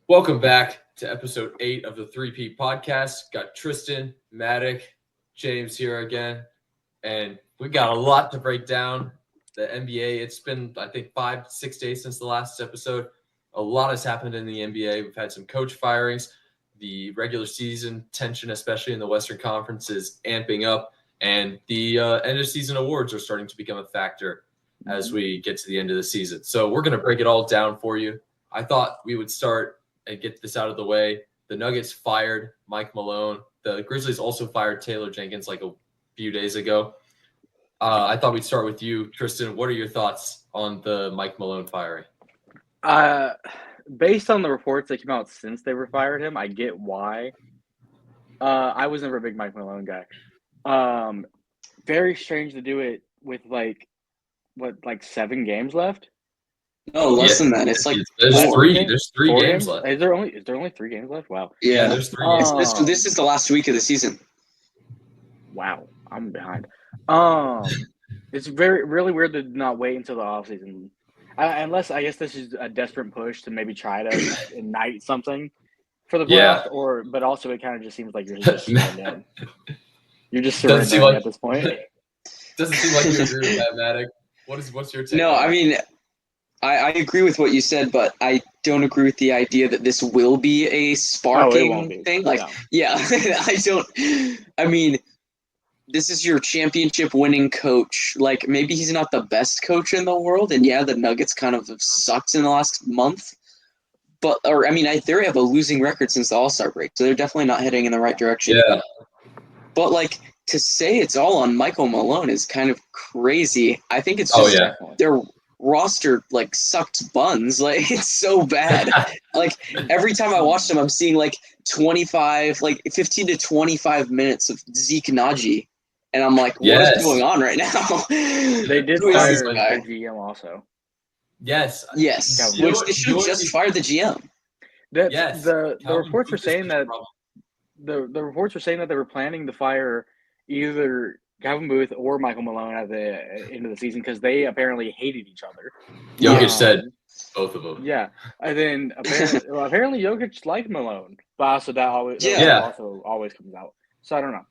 Welcome back to episode 8 of the Peat podcast. Got Tristan, Maddoc, James here again, and we got a lot to break down. The NBA, it's been, I think, 5-6 days since the last episode. A lot has happened in the NBA. We've had some coach firings. The regular season tension, especially in the Western Conference, is amping up, and the end of season awards are starting to become a factor as we get to the end of the season. So we're going to break it all down for you. I thought we would start and get this out of the way. The Nuggets fired Mike Malone. The Grizzlies also fired Taylor Jenkins like a few days ago. I thought we'd start with you, Tristan. What are your thoughts on the Mike Malone firing? Based on the reports that came out since they fired him, I get why. I was never a big Mike Malone guy. Very strange to do it with like 7 games left. No, less than that. It's like there's three games left. Is there only 3 games left? Wow. Yeah, there's 3 games. This is the last week of the season. Wow, I'm behind. It's really weird to not wait until the offseason. Unless I guess this is a desperate push to maybe try to ignite something for the playoffs, but also it kind of just seems like you're just surrendering. You're just surrendering at this point. Doesn't seem like you agree with that, Maddoc. What's your take? No, I mean, I agree with what you said, but I don't agree with the idea that this will be a sparking thing. I mean, this is your championship winning coach. Like, maybe he's not the best coach in the world, and the Nuggets kind of have sucked in the last month. They have a losing record since the All-Star break, so they're definitely not heading in the right direction. Yeah. But, to say it's all on Michael Malone is kind of crazy. I think it's just their roster, sucked buns. It's so bad. Every time I watch them, I'm seeing, 15 to 25 minutes of Zeke Naji. And I'm like, what is going on right now? They did fire the GM also. Yes. Which they should have just fired the GM. The reports were saying that the reports were saying that they were planning to fire either Calvin Booth or Michael Malone at the end of the season because they apparently hated each other. Jokic said both of them. Yeah, and then apparently Jokic liked Malone, but also that always comes out. So I don't know.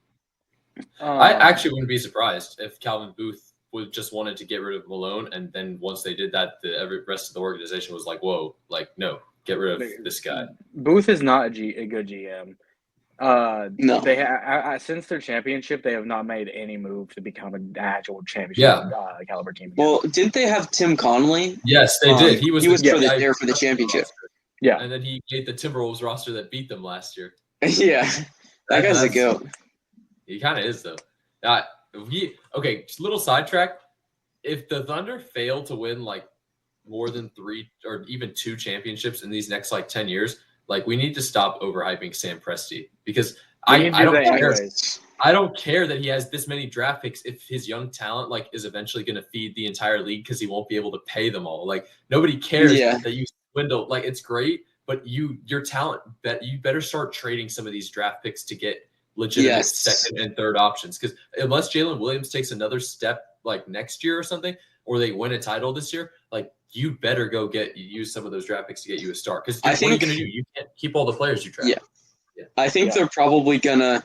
I actually wouldn't be surprised if Calvin Booth would just wanted to get rid of Malone, and then once they did that, the rest of the organization was like, "Whoa, no, get rid of this guy." Booth is not a good GM. No, they since their championship, they have not made any move to become an actual championship caliber team. Well, didn't they have Tim Connolly? Yes, they did. He was there for the championship. Yeah, and then he made the Timberwolves roster that beat them last year. Yeah, that guy's a goat. He kind of is, though. Little sidetrack. If the Thunder fail to win more than 3 or even 2 championships in these next 10 years, we need to stop overhyping Sam Presti because I don't care. I don't care that he has this many draft picks if his young talent is eventually going to feed the entire league because he won't be able to pay them all. Nobody cares that you swindle. It's great, but your talent you better start trading some of these draft picks to get legitimate second and third options, because unless Jalen Williams takes another step next year or something, or they win a title this year, you better go use some of those draft picks to get you a start. Because what are you going to do? You can't keep all the players you draft. Yeah. I think they're probably gonna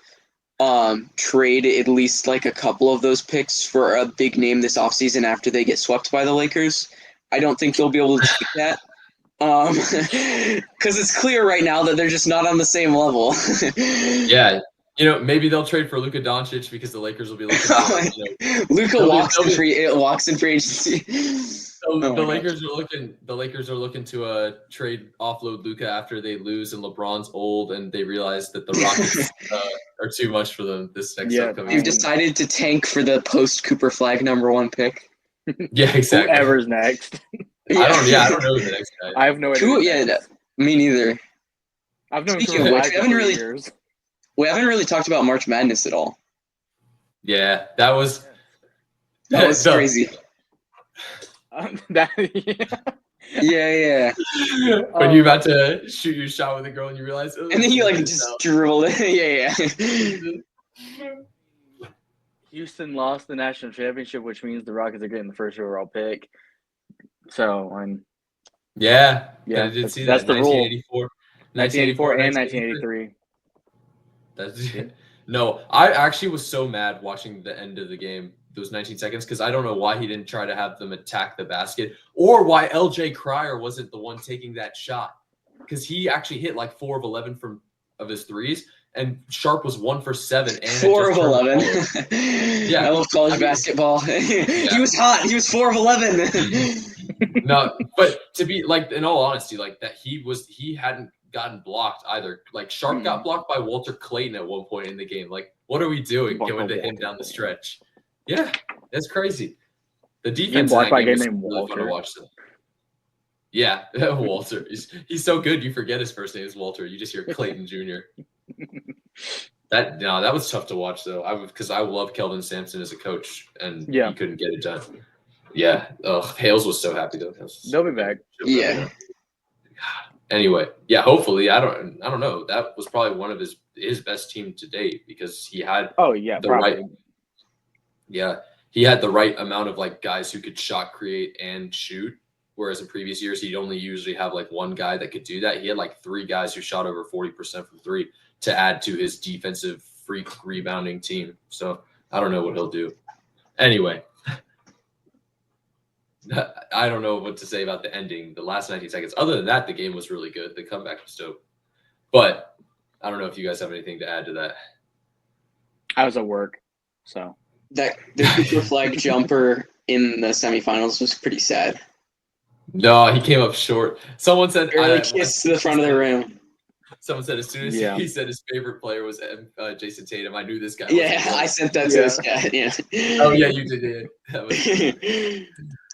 trade at least a couple of those picks for a big name this offseason after they get swept by the Lakers. I don't think they'll be able to take that. Because it's clear right now that they're just not on the same level. Yeah. Maybe they'll trade for Luka Doncic because the Lakers will be looking. Luka walks in free agency. So the Lakers are looking to trade offload Luka after they lose and LeBron's old and they realize that the Rockets are too much for them this next upcoming. They've decided to tank for the post Cooper Flag #1 pick. Yeah, exactly. Whoever's next. I don't know who the next guy is. I have no idea. Me neitder. I've known Speaking of which, we haven't really talked about March Madness at all. Yeah, that was crazy. Yeah. When you're about to shoot your shot with a girl and you realize, and then you just dribble it. Yeah. Houston lost the national championship, which means the Rockets are getting the first overall pick. So I did see that. That's the 1984. rule. 1984 and 1983. 1983. That's no. I actually was so mad watching the end of the game, those 19 seconds, because I don't know why he didn't try to have them attack the basket, or why LJ Cryer wasn't the one taking that shot, because he actually hit like 4 of 11 of his threes, and Sharp was 1 for 7. And 4 of 11. Yeah, I love college basketball. He was hot. He was 4 of 11. No, but to be like, in all honesty, like that he hadn't gotten blocked either. Like Sharp got blocked by Walter Clayton at one point in the game. Like, what are we doing going to him down the stretch? Yeah, that's crazy. The defense blocked by a guy was named really fun to Walter. watch. Though. Yeah, Walter. He's so good. You forget his first name is Walter. You just hear Clayton Jr. That was tough to watch though. Because I love Kelvin Sampson as a coach, and he couldn't get it done. Yeah. Hales was so happy though. They'll be back. Yeah. Anyway, yeah. Hopefully, I don't know. That was probably one of his best team to date because he had. Oh yeah, right. Yeah, he had the right amount of like guys who could shot create and shoot. Whereas in previous years, he'd only usually have like one guy that could do that. He had like 3 guys who shot over 40% from 3 to add to his defensive freak rebounding team. So I don't know what he'll do. Anyway, I don't know what to say about the ending, the last 19 seconds. Other than that, the game was really good. The comeback was dope. But I don't know if you guys have anything to add to that. I was at work, so. The Cooper Flag jumper in the semifinals was pretty sad. No, he came up short. Someone said barely kissed the front of the rim. Someone said as soon as he said his favorite player was Jason Tatum, I knew this guy. Yeah, I sent that to this guy. Yeah. Oh yeah, you did. That was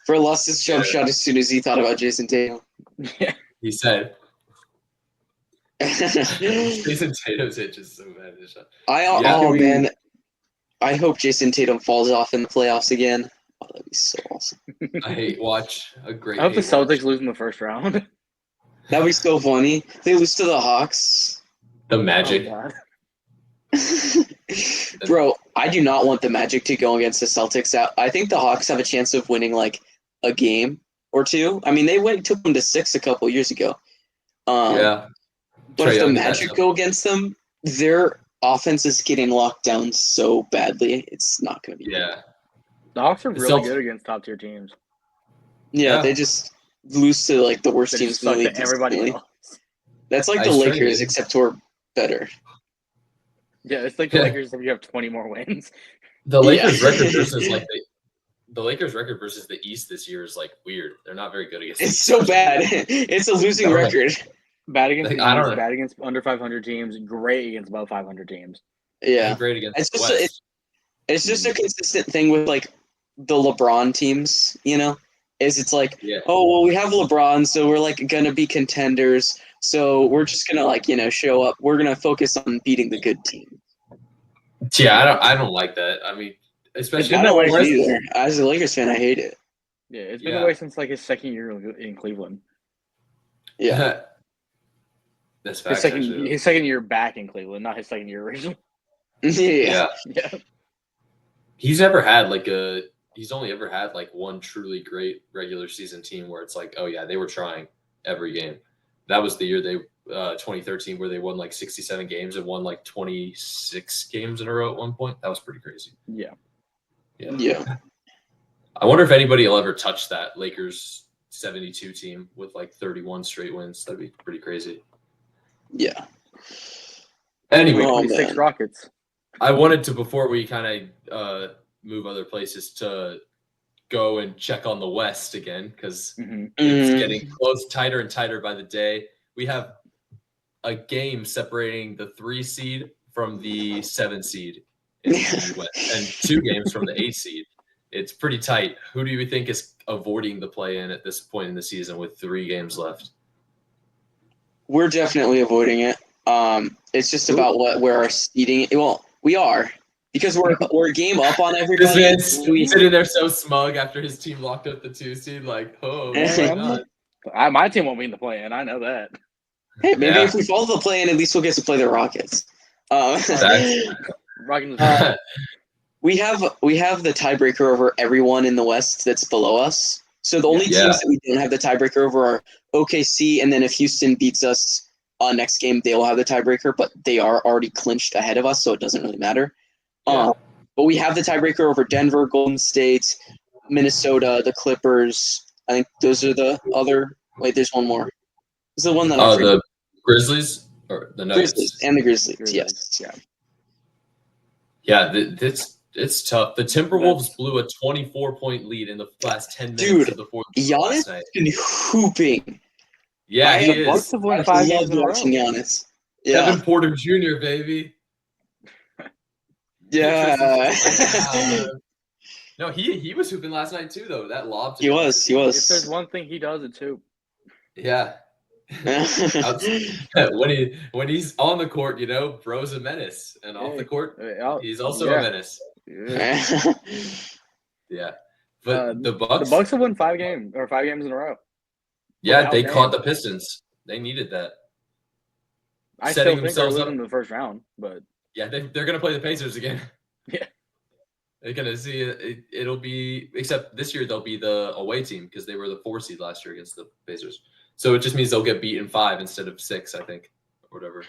For lost his jump shot as soon as he thought about Jason Tatum. Yeah. He said. Jason Tatum's hit is so bad. This shot. Man, I hope Jason Tatum falls off in the playoffs again. Oh, that'd be so awesome. I hate watch. A great. I hope the Celtics lose in the first round. That'd be so funny. They lose to the Hawks. The Magic. Oh, bro, I do not want the Magic to go against the Celtics. I think the Hawks have a chance of winning like a game or two. I mean, took them to 6 a couple years ago. Yeah. But if the Magic go against them, their offense is getting locked down so badly. It's not going to be good. The Hawks are really good against top tier teams. Yeah, they just lose to like the worst teams in the league. Everybody else. That's like the Lakers, except we're better. Yeah, it's like the Lakers if you have 20 more wins. The Lakers record versus the Lakers record versus the East this year is like weird. They're not very good against. It's so bad. It's a losing record. Bad against bad against under 500 teams. Great against above 500 teams. Yeah, great against. It's just a consistent thing with like the LeBron teams. It's like, oh well, we have LeBron, so we're like gonna be contenders. So we're just gonna show up. We're gonna focus on beating the good team. Yeah, I don't like that. I mean, especially I don't like it either. As a Lakers fan, I hate it. Yeah, it's been that way since like his second year in Cleveland. Yeah, that's facts. His second year back in Cleveland, not his second year originally. Yeah. He's only ever had like one truly great regular season team where it's like, oh yeah, they were trying every game. That was the year 2013, where they won like 67 games and won like 26 games in a row at one point. That was pretty crazy. Yeah. I wonder if anybody will ever touch that Lakers 72 team with like 31 straight wins. That'd be pretty crazy. Yeah. Anyway, 26 Rockets. I wanted to, before we kind of move other places, to go and check on the West again, because it's getting close, tighter and tighter by the day. We have a game separating the 3 seed from the 7 seed in the West, and 2 games from the 8 seed. It's pretty tight. Who do you think is avoiding the play-in at this point in the season with 3 games left? We're definitely avoiding it. It's just about where our seeding. Well, we are. Because we're a game up on everybody. This man's sitting there so smug after his team locked up the 2 seed, like, oh my God. My team won't be in the play-in. I know that. Hey, maybe if we follow the play-in, at least we'll get to play the Rockets. We have the tiebreaker over everyone in the West that's below us. So the only teams that we don't have the tiebreaker over are OKC, and then if Houston beats us, next game they will have the tiebreaker, but they are already clinched ahead of us, so it doesn't really matter. Yeah. But we have the tiebreaker over Denver, Golden State, Minnesota, the Clippers. I think those are the other. Wait, there's one more. This is the one that I forget. The Grizzlies or the Nuggets. Grizzlies and the Grizzlies. Grizzlies, Yes. Yeah. Yeah, it's tough. The Timberwolves blew a 24-point lead in the last 10 minutes Dude, of the fourth quarter Giannis last night. been hooping. Yeah, he The Bucks is. have won I 5 games loved in a row. watching Giannis. Yeah. Kevin Porter Jr., baby. Yeah. No, he was hooping last night too, though. That lob. He was. If there's one thing he does, it's hoop. Yeah. when he's on the court, bro's a menace, and off the court, he's also a menace. Yeah, but the Bucks have won 5 games in a row. Yeah, they Dame. caught the Pistons. They needed that. I Setting still think they're themselves losing up. in the first round, but Yeah, they're gonna play the Pacers again. Yeah. They're gonna see it. It'll be, except this year they'll be the away team because they were the 4 seed last year against the Pacers. So it just means they'll get beat in 5 instead of 6, I think, or whatever.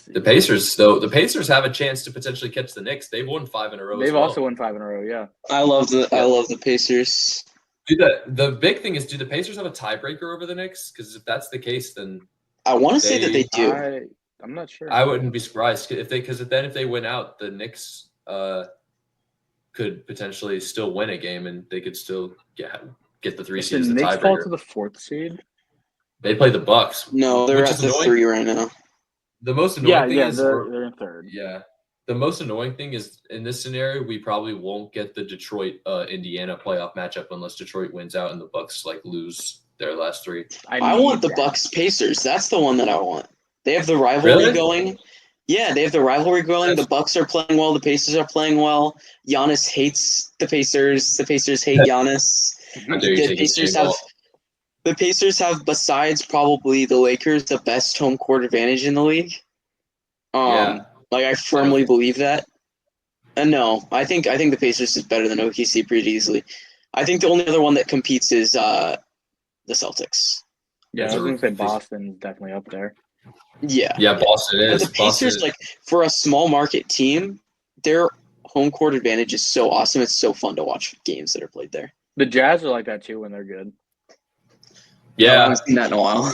The Pacers, though, have a chance to potentially catch the Knicks. They've won 5 in a row. They've also won 5 in a row. Yeah. I love the Pacers. The big thing is, do the Pacers have a tiebreaker over the Knicks? Because if that's the case, then I want to say that they do. I'm not sure. I wouldn't be surprised if they win out, the Knicks could potentially still win a game, and they could still get the 3 seeds. The The Knicks fall tiebreaker. to the 4th seed. They play the Bucks. No, they're at the 3 right now. The most annoying thing is they're in 3rd. Yeah. The most annoying thing is, in this scenario, we probably won't get the Detroit Indiana playoff matchup unless Detroit wins out and the Bucks lose their last 3. I want the Bucks Pacers. That's the one that I want. They have the rivalry going. Yeah, they have the rivalry going. The Bucks are playing well. The Pacers are playing well. Giannis hates the Pacers. The Pacers hate Giannis. The Pacers have, besides probably the Lakers, the best home court advantage in the league. I firmly believe that. And no, I think the Pacers is better than OKC pretty easily. I think the only other one that competes is the Celtics. Yeah, I was going to say Boston's definitely up there. Yeah. Yeah, Boston is. But the Pacers, for a small market team, their home court advantage is so awesome. It's so fun to watch games that are played there. The Jazz are like that too when they're good. Yeah. I haven't seen that in a while.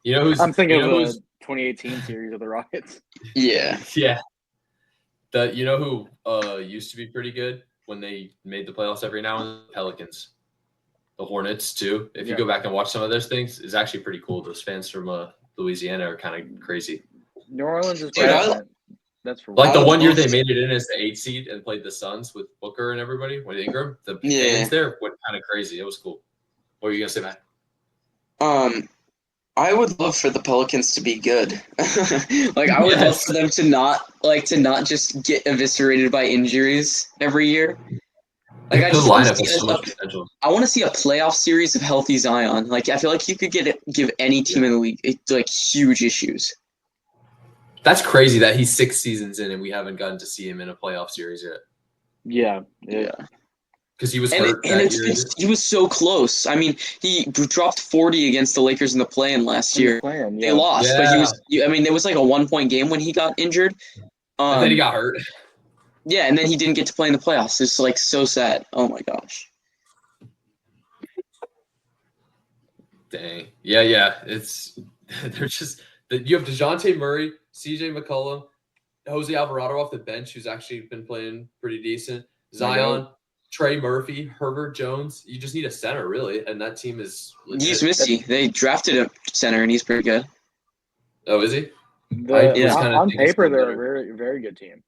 Yeah. I'm thinking of the 2018 series of the Rockets. Yeah. Yeah. Who used to be pretty good when they made the playoffs every now and then? Pelicans. The Hornets too. If you go back and watch some of those things, it's actually pretty cool. Those fans from Louisiana are kind of crazy. New Orleans is that's for the one year they made it in as the 8 seed and played the Suns with Booker and everybody with Ingram. The fans there went kind of crazy. It was cool. What were you gonna say, Matt? I would love for the Pelicans to be good. I would love for them to not just get eviscerated by injuries every year. I want to see a playoff series of healthy Zion. I feel like you could give any team in the league huge issues. That's crazy that he's 6 seasons in and we haven't gotten to see him in a playoff series yet. Yeah. Because he was hurt he was so close. I mean, he dropped 40 against the Lakers in the play-in last year. They lost, but he was. It was like a 1-point game when he got injured. And then he got hurt. Yeah, and then he didn't get to play in the playoffs. It's so sad. Oh my gosh. Dang. Yeah. They're just you have DeJounte Murray, CJ McCollum, Jose Alvarado off the bench, who's actually been playing pretty decent. Zion, Trey Murphy, Herbert Jones. You just need a center, really, and that team is legit. He's missy. They drafted a center, and he's pretty good. Oh, is he? On paper, they're a very, very good team.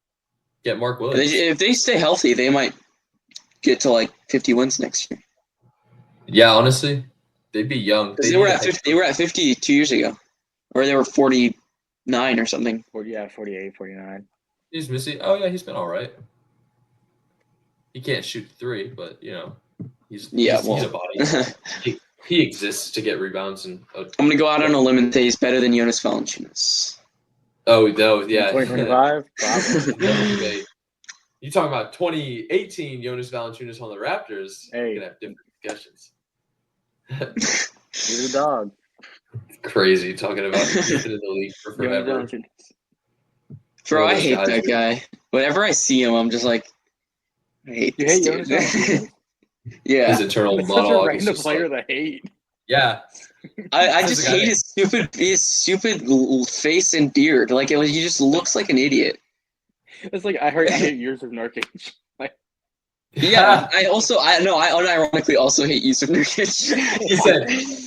Get Mark Williams. If they stay healthy, they might get to 50 wins next year. Yeah, honestly, they'd be young. They were at 50 2 years ago, or they were 49 or something. 48, 49. He's missing. Oh yeah, he's been all right. He can't shoot 3, but he's a body. he exists to get rebounds and. I'm gonna go out on a limb and say he's better than Jonas Valanciunas. Oh no! Yeah, 2025. You talking about 2018 Jonas Valanciunas on the Raptors? Hey, we can have different discussions. He's a dog. Crazy talking about he's been in the league for Young forever. Johnson. Bro, One I of those hate guys, that dude. guy. Whenever I see him, I'm just like, I hate You this hate Jonas dude. Valanciunas? Yeah. His internal That's such a monologue is random just player like, to hate. yeah. I This is just the guy hate his stupid face and beard. Like he just looks like an idiot. It's like I hate years of Nurkic. Like, Yeah, I unironically also hate Yusuf Nurkic.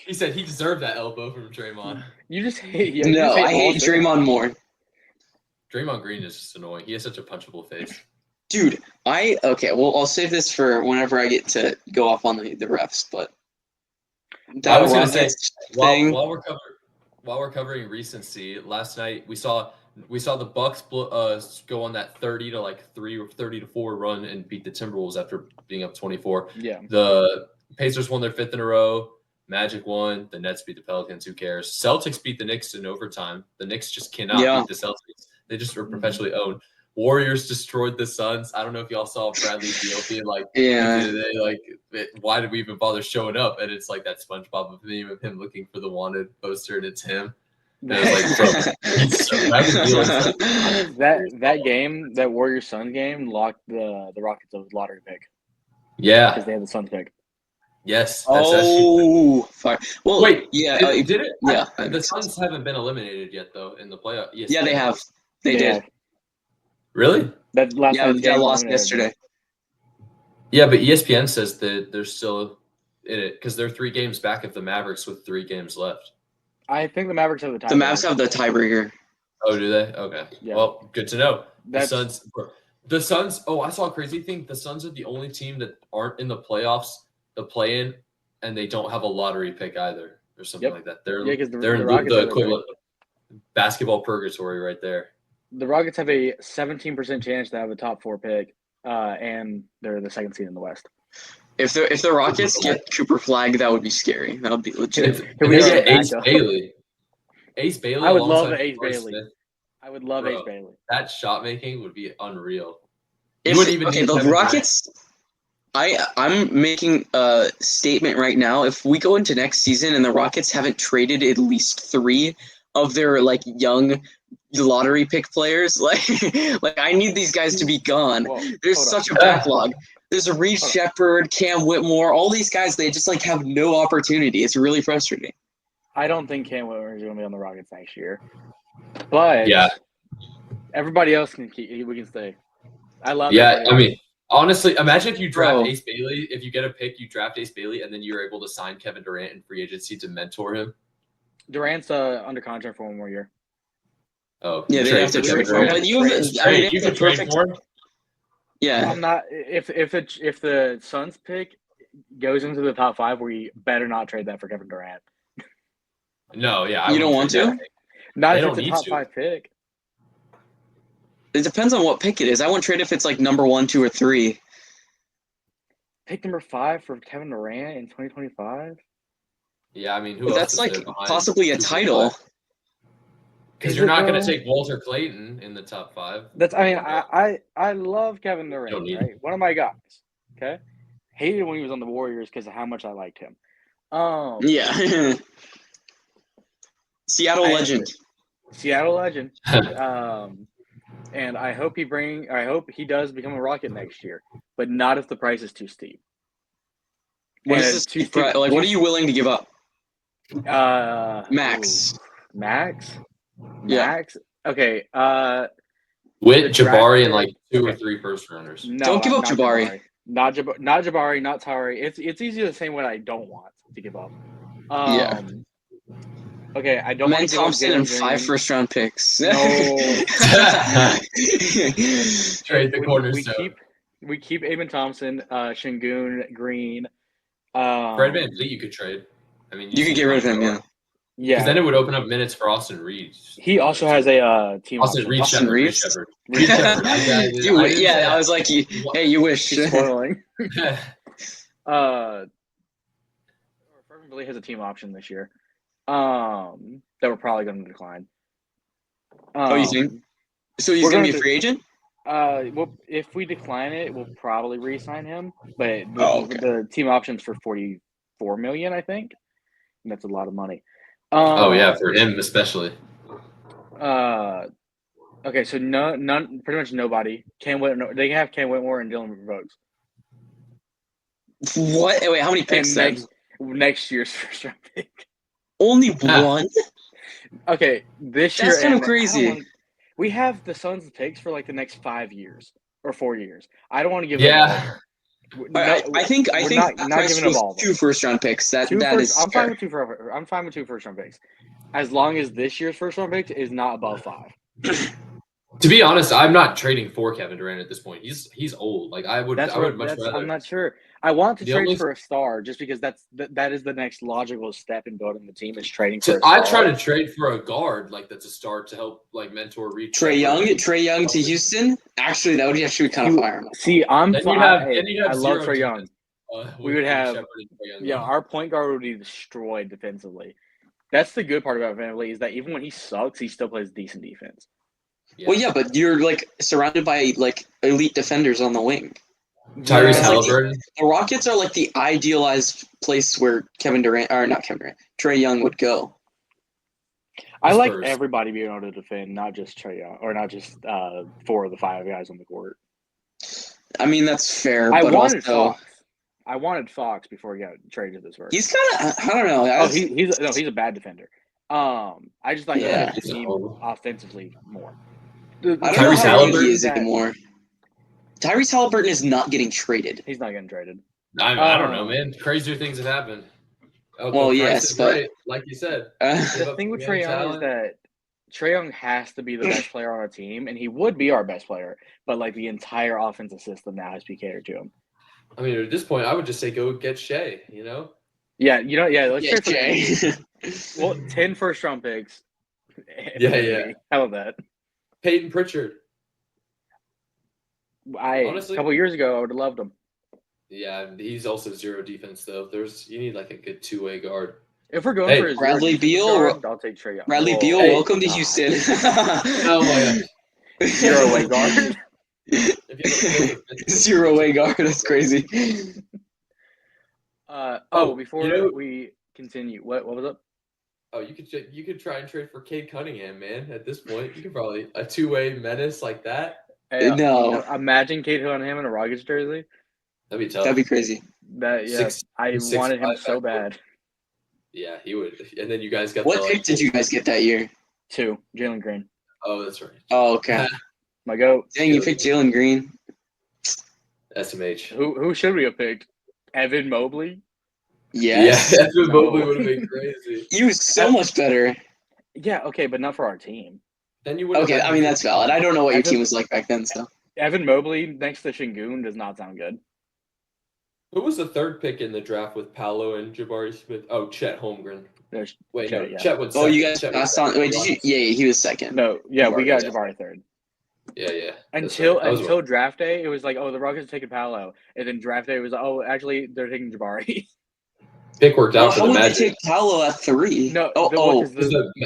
He said he deserved that elbow from Draymond. you just hate. Yeah, you No, just hate I hate Boston. Draymond more. Draymond Green is just annoying. He has such a punchable face. Dude, I'll save this for whenever I get to go off on the refs, but that I was gonna say Rockets thing. while we're covering recency, last night we saw the Bucks go on that 30 to 3 or 30 to 4 run and beat the Timberwolves after being up 24. Yeah. The Pacers won their 5th in a row. Magic won. The Nets beat the Pelicans. Who cares? Celtics beat the Knicks in overtime. The Knicks just cannot Yeah. beat the Celtics. They just are perpetually owned. Warriors destroyed the Suns. I don't know if y'all saw Bradley Beal being like, Yeah. at the end of the day, why did we even bother showing up? And it's like that SpongeBob meme of him looking for the wanted poster, and it's him. And it was like, bro, Bradley Beal is like, that game, that Warriors Suns game, locked the Rockets of lottery pick yeah, because they had the Suns pick. yes. Fire. Well, Wait, yeah, did it? yeah, The Suns haven't been eliminated yet, though, in the playoff. Yes, yeah, they have. They did. have. Really? That last Yeah, night's they game lost eliminated yesterday. Yeah, but ESPN says that they're still in it because they're 3 games back of the Mavericks with 3 games left. I think the Mavericks have the The Mavs have the tiebreaker. Oh, do they? Okay. Yeah. Well, good to know. The That's Suns. Oh, I saw a crazy thing. The Suns are the only team that aren't in the playoffs, the play-in, and they don't have a lottery pick either, or something like that. They're 'cause they're the in Rockets the have equivalent of basketball purgatory right there. the Rockets have a 17% chance to have a top 4 pick, and they're the 2nd seed in the West. If the Rockets get Cooper Flag, that would be scary. That would be legit. If they get Ace Bailey. I would love alongside Ace Corey Bailey. Smith, I would love Bro. Ace Bailey. that shot making would be unreal. If, wouldn't even okay, need the Kevin Rockets. I'm making a statement right now. If we go into next season and the Rockets haven't traded at least 3 of their young lottery pick players, like I need these guys to be gone. Whoa, There's hold such on. a backlog. There's a Reed Hold on. Shepherd, Cam Whitmore, all these guys. They just have no opportunity. It's really frustrating. I don't think Cam Whitmore is going to be on the Rockets next year, but Yeah. everybody else we can stay. I love. Yeah, everybody I else. mean, honestly, imagine if you draft Bro. Ace Bailey. If you get a pick, you draft Ace Bailey, and then you're able to sign Kevin Durant in free agency to mentor him. Durant's under contract for 1 more year. Oh, Yeah, they have to trade for him. But you could trade for him. Yeah. I'm not. If the Suns pick goes into the top 5, we better not trade that for Kevin Durant. No, yeah, I You don't wouldn't want trade to? that pick. Not They if don't it's a need top to. 5 pick. It depends on what pick it is. I won't trade if it's number 1, 2, or 3. Pick number 5 for Kevin Durant in 2025. Yeah, I mean, who But else that's is there behind possibly a Cooper title. Flag? Because Is you're it, not going though? to take Walter Clayton in the top 5. That's. I mean, I love Kevin don't Durant. need Right, one of my guys. Okay, hated when he was on the Warriors because of how much I liked him. Yeah. Seattle legend. Seattle legend. And I hope he does become a Rocket next year, but not if the price is too steep. What And is this? too steep? What are you willing to give up? Max. Max. Yeah. Max. Okay. With The Jabari draft and 2 or 3 first rounders. No, Don't give up not Jabari. Not Jabari. Not Tari. It's easy to say what I don't want to give up. Yeah. Okay, I don't Man want to give up Thompson Jalen and Green. 5 first-round picks. No. Trade the cornerstone. We keep Amen Thompson, Şengün, Green. Fred VanVleet you could trade. I mean, You could get rid of him, yeah. Yeah. Because then it would open up minutes for Austin Reed. He also has a team Austin option. Reed. Austin Shepard, Reeves? Shepard. Reed Shepard. I was like, hey, you wish. He's spoiling. Fred VanVleet has a team option this year. That we're probably going to decline. Oh, you think? So he's going to be a free agent? Well, if we decline it, we'll probably re-sign him. But Okay. the team option's for $44 million, I think. That's a lot of money. Oh yeah, for him especially. Okay, so none, pretty much nobody. They have Cam Whitmore and Dylan Brooks. What? Wait, how many picks And then? next year's first round pick. Only one? Okay, this That's year kind of and crazy. we have the Suns picks for like the next 5 years or 4 years. I don't want to give Yeah. up all of them. I think we're that not price giving up was all of them. 2 first-round picks. That is I'm fair. fine with I'm fine with 2 first round picks, as long as this year's first round pick is not above 5. To be honest, I'm not trading for Kevin Durant at this point. He's old. Like I would much rather. I'm not sure. I want to The trade only- for a star just because that is the next logical step in building the team is trading for So a star. I try to trade for a guard like that's a star to help like mentor reach. Trey Young to Houston. Actually, that would actually be kind of fire. See, Then you'd have I zero love Trey Young. defense, We would have Shepard and Trae Young, Yeah, though. our point guard would be destroyed defensively. That's the good part about Van Vliet is that even when he sucks, he still plays decent defense. Well, yeah, but you're like surrounded by like elite defenders on the wing. Tyrese Yeah, Halliburton. The Rockets are like the idealized place where Trey Young would go. I like Spurs. everybody being able to defend, not just Trey Young, or not just 4 of the 5 guys on the court. I mean, that's fair. I but wanted also, Fox. I wanted Fox before he got traded to the Spurs. he's kind of, I don't know. He's a bad defender. I just thought he Yeah. could team offensively more. I don't know Tyrese how good Halliburton he is anymore. Tyrese Halliburton is not getting traded. He's not getting traded. I don't know, man. Crazier things have happened. Oh, Well, the yes, price is but- right, like you said. The thing with Trey Young is that Trey Young has to be the best player on our team, and he would be our best player, but like the entire offensive system now has to be catered to him. I mean, at this point, I would just say go get Shea. You know. Yeah, let's Yeah, trade for Jay. 10 first round picks. Yeah. How about that? Peyton Pritchard. Honestly- A couple years ago, I would have loved him. Yeah, he's also zero defense though. You need like a good two-way guard. If we're going Hey, for a Bradley zero defensive Beal, guard, I'll take Trey Young. Bradley Oh, Beal, hey, welcome to God. Houston. Oh my gosh. Zero way guard. If you have a Zero way guard. That's crazy. Before we continue, what was up? Oh, you could try and trade for Cade Cunningham, man. At this point, you could probably a two-way menace like that. Hey, No. Imagine Cade Cunningham in a Rockets jersey. That'd be tough. That'd be crazy. I he's wanted him 6'5" so backcourt. bad. Yeah, he would. And then you guys got What pick did you guys get that year? 2, Jalen Green. Oh, that's right. Oh, okay. My goat. Dang, you picked Jalen Green. SMH. Who should we have picked? Evan Mobley? Yes. Yeah, Evan No. Mobley would have been crazy. He was so much better. Yeah, okay, but not for our team. Then you would. Okay, I mean, that's valid. I don't know what your team was like back then, so. Evan Mobley next to Şengün does not sound good. Who was the third pick in the draft with Paolo and Jabari Smith? Oh, Chet Holmgren. There's Wait, Chet, no, yeah. Chet was. Oh, second. you guys Chet was passed on. second. Wait, did you? Yeah, he was second. No, yeah, we got yeah. Jabari third. Yeah. That's Until right. That was until draft day, it was like, oh, the Rockets are taking Paolo, and then draft day was, oh, actually, they're taking Jabari. pick worked out for How the would they Magic. take Paolo at 3? No, Oh, because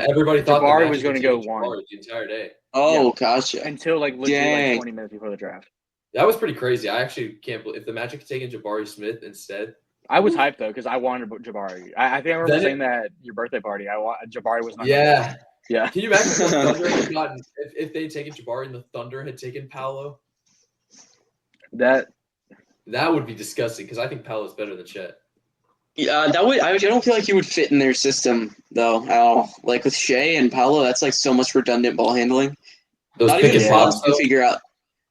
Everybody thought the Jabari Magic was would gonna take go Jabari 1. the entire day. Gotcha. until like literally Dang. like 20 minutes before the draft. That was pretty crazy. I actually can't believe if the Magic had taken Jabari Smith instead. I was hyped though because I wanted Jabari. I think I remember Then saying that at your birthday party. Jabari was not. Yeah. Yeah. Can you imagine if the Thunder had gotten if they had taken Jabari and the Thunder had taken Paolo? That That would be disgusting because I think Paolo's better than Chet. Yeah, that would. I don't feel like he would fit in their system though at all. Like with Shea and Paolo, that's like so much redundant ball handling. Those Not pick even and Franz pops, can though. figure out.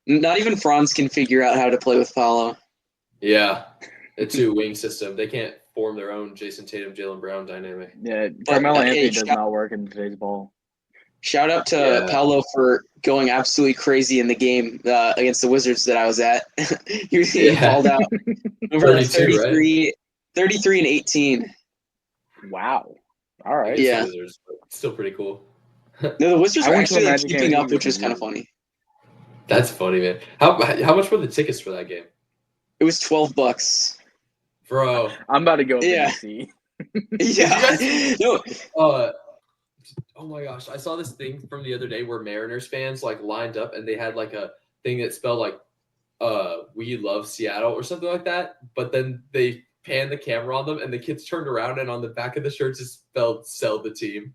Not even Franz can figure out how to play with Paolo. Yeah, a two-wing system. They can't form their own Jason Tatum, Jalen Brown dynamic. yeah, But, Carmelo hey, Anthony does not work in today's ball. Shout out to Yeah. Paolo for going absolutely crazy in the game against the Wizards that I was at. he balled out. 32, right? 33 and 18. Wow. All right. Against Yeah. the Wizards, but still pretty cool. No, the Wizards I were went to a actually like, Magic keeping game up, which was with kind of you. funny. That's funny, man. How much were the tickets for that game, It was $12. bro? I'm about to go up Yeah. and see. Yeah. No, Oh my gosh, I saw this thing from the other day where Mariners fans like lined up and they had like a thing that spelled like "We love Seattle" or something like that. But then they panned the camera on them, and the kids turned around, and on the back of the shirts it spelled "Sell the team."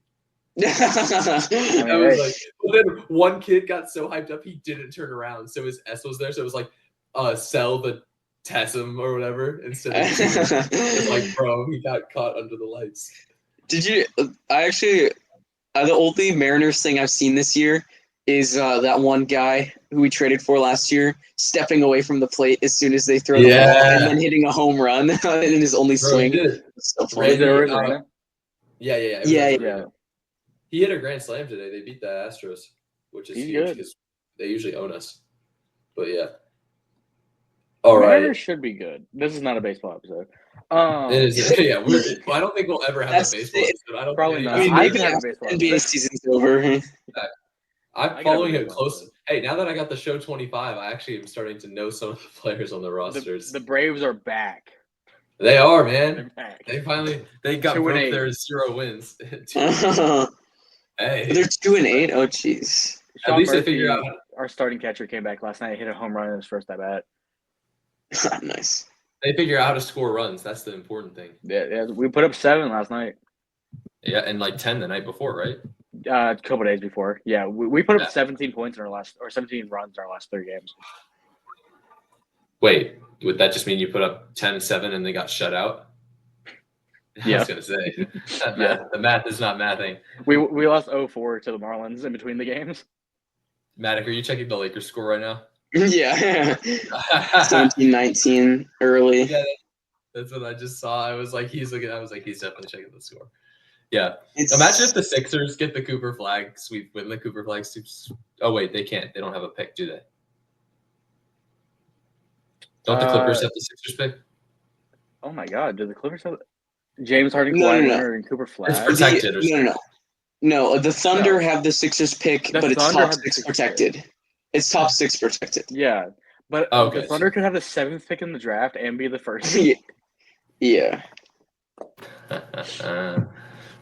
I was like, but then one kid got so hyped up he didn't turn around, so his S was there, so it was like, "Sell the Tessum" or whatever instead of it's like, bro, he got caught under the lights. Did you? I actually, the only Mariners thing I've seen this year is that one guy who we traded for last year stepping away from the plate as soon as they throw the ball and then hitting a home run in his only swing. It's so funny. Yeah. He hit a grand slam today. They beat the Astros, which is huge because they usually own us. But yeah. All right. Mariners should be good. This is not a baseball episode. It is. Yeah, I don't think we'll ever have a baseball episode. I don't probably not. I mean, maybe have a baseball NBA season's over. I'm following it close. Hey, now that I got the show 25, I actually am starting to know some of the players on the rosters. The Braves are back. They are, man. They're They got broke their 0 wins. Hey, they're 2-8. Oh, jeez. At least they figure out. Our starting catcher came back last night. Hit a home run in his first at bat. Nice. They figure out how to score runs. That's the important thing. Yeah, we put up 7 last night. Yeah, and like 10 the night before, right? A couple days before. Yeah, we put up 17 points in our last, or 17 runs in our last 3 games. Wait, would that just mean you put up 10-7 and they got shut out? Yeah. I was gonna say the math is not mathing. We lost 0-4 to the Marlins in between the games. Maddoc, are you checking the Lakers score right now? Yeah. 17-19 early. Yeah, that's what I just saw. I was like, he's looking. I was like, he's definitely checking the score. Yeah. Imagine if the Sixers get the Cooper Flag sweep, win the Cooper Flag sweep. Oh wait, they can't. They don't have a pick, do they? Don't the Clippers have the Sixers pick? Oh my God, do the Clippers have James Harden, Kawhi Leonard, and Cooper Flag? It's protected. No. The Thunder have the Sixers pick, but it's top 6 protected. It's top 6 protected. Yeah, but the Thunder could have the 7th pick in the draft and be the first. Yeah.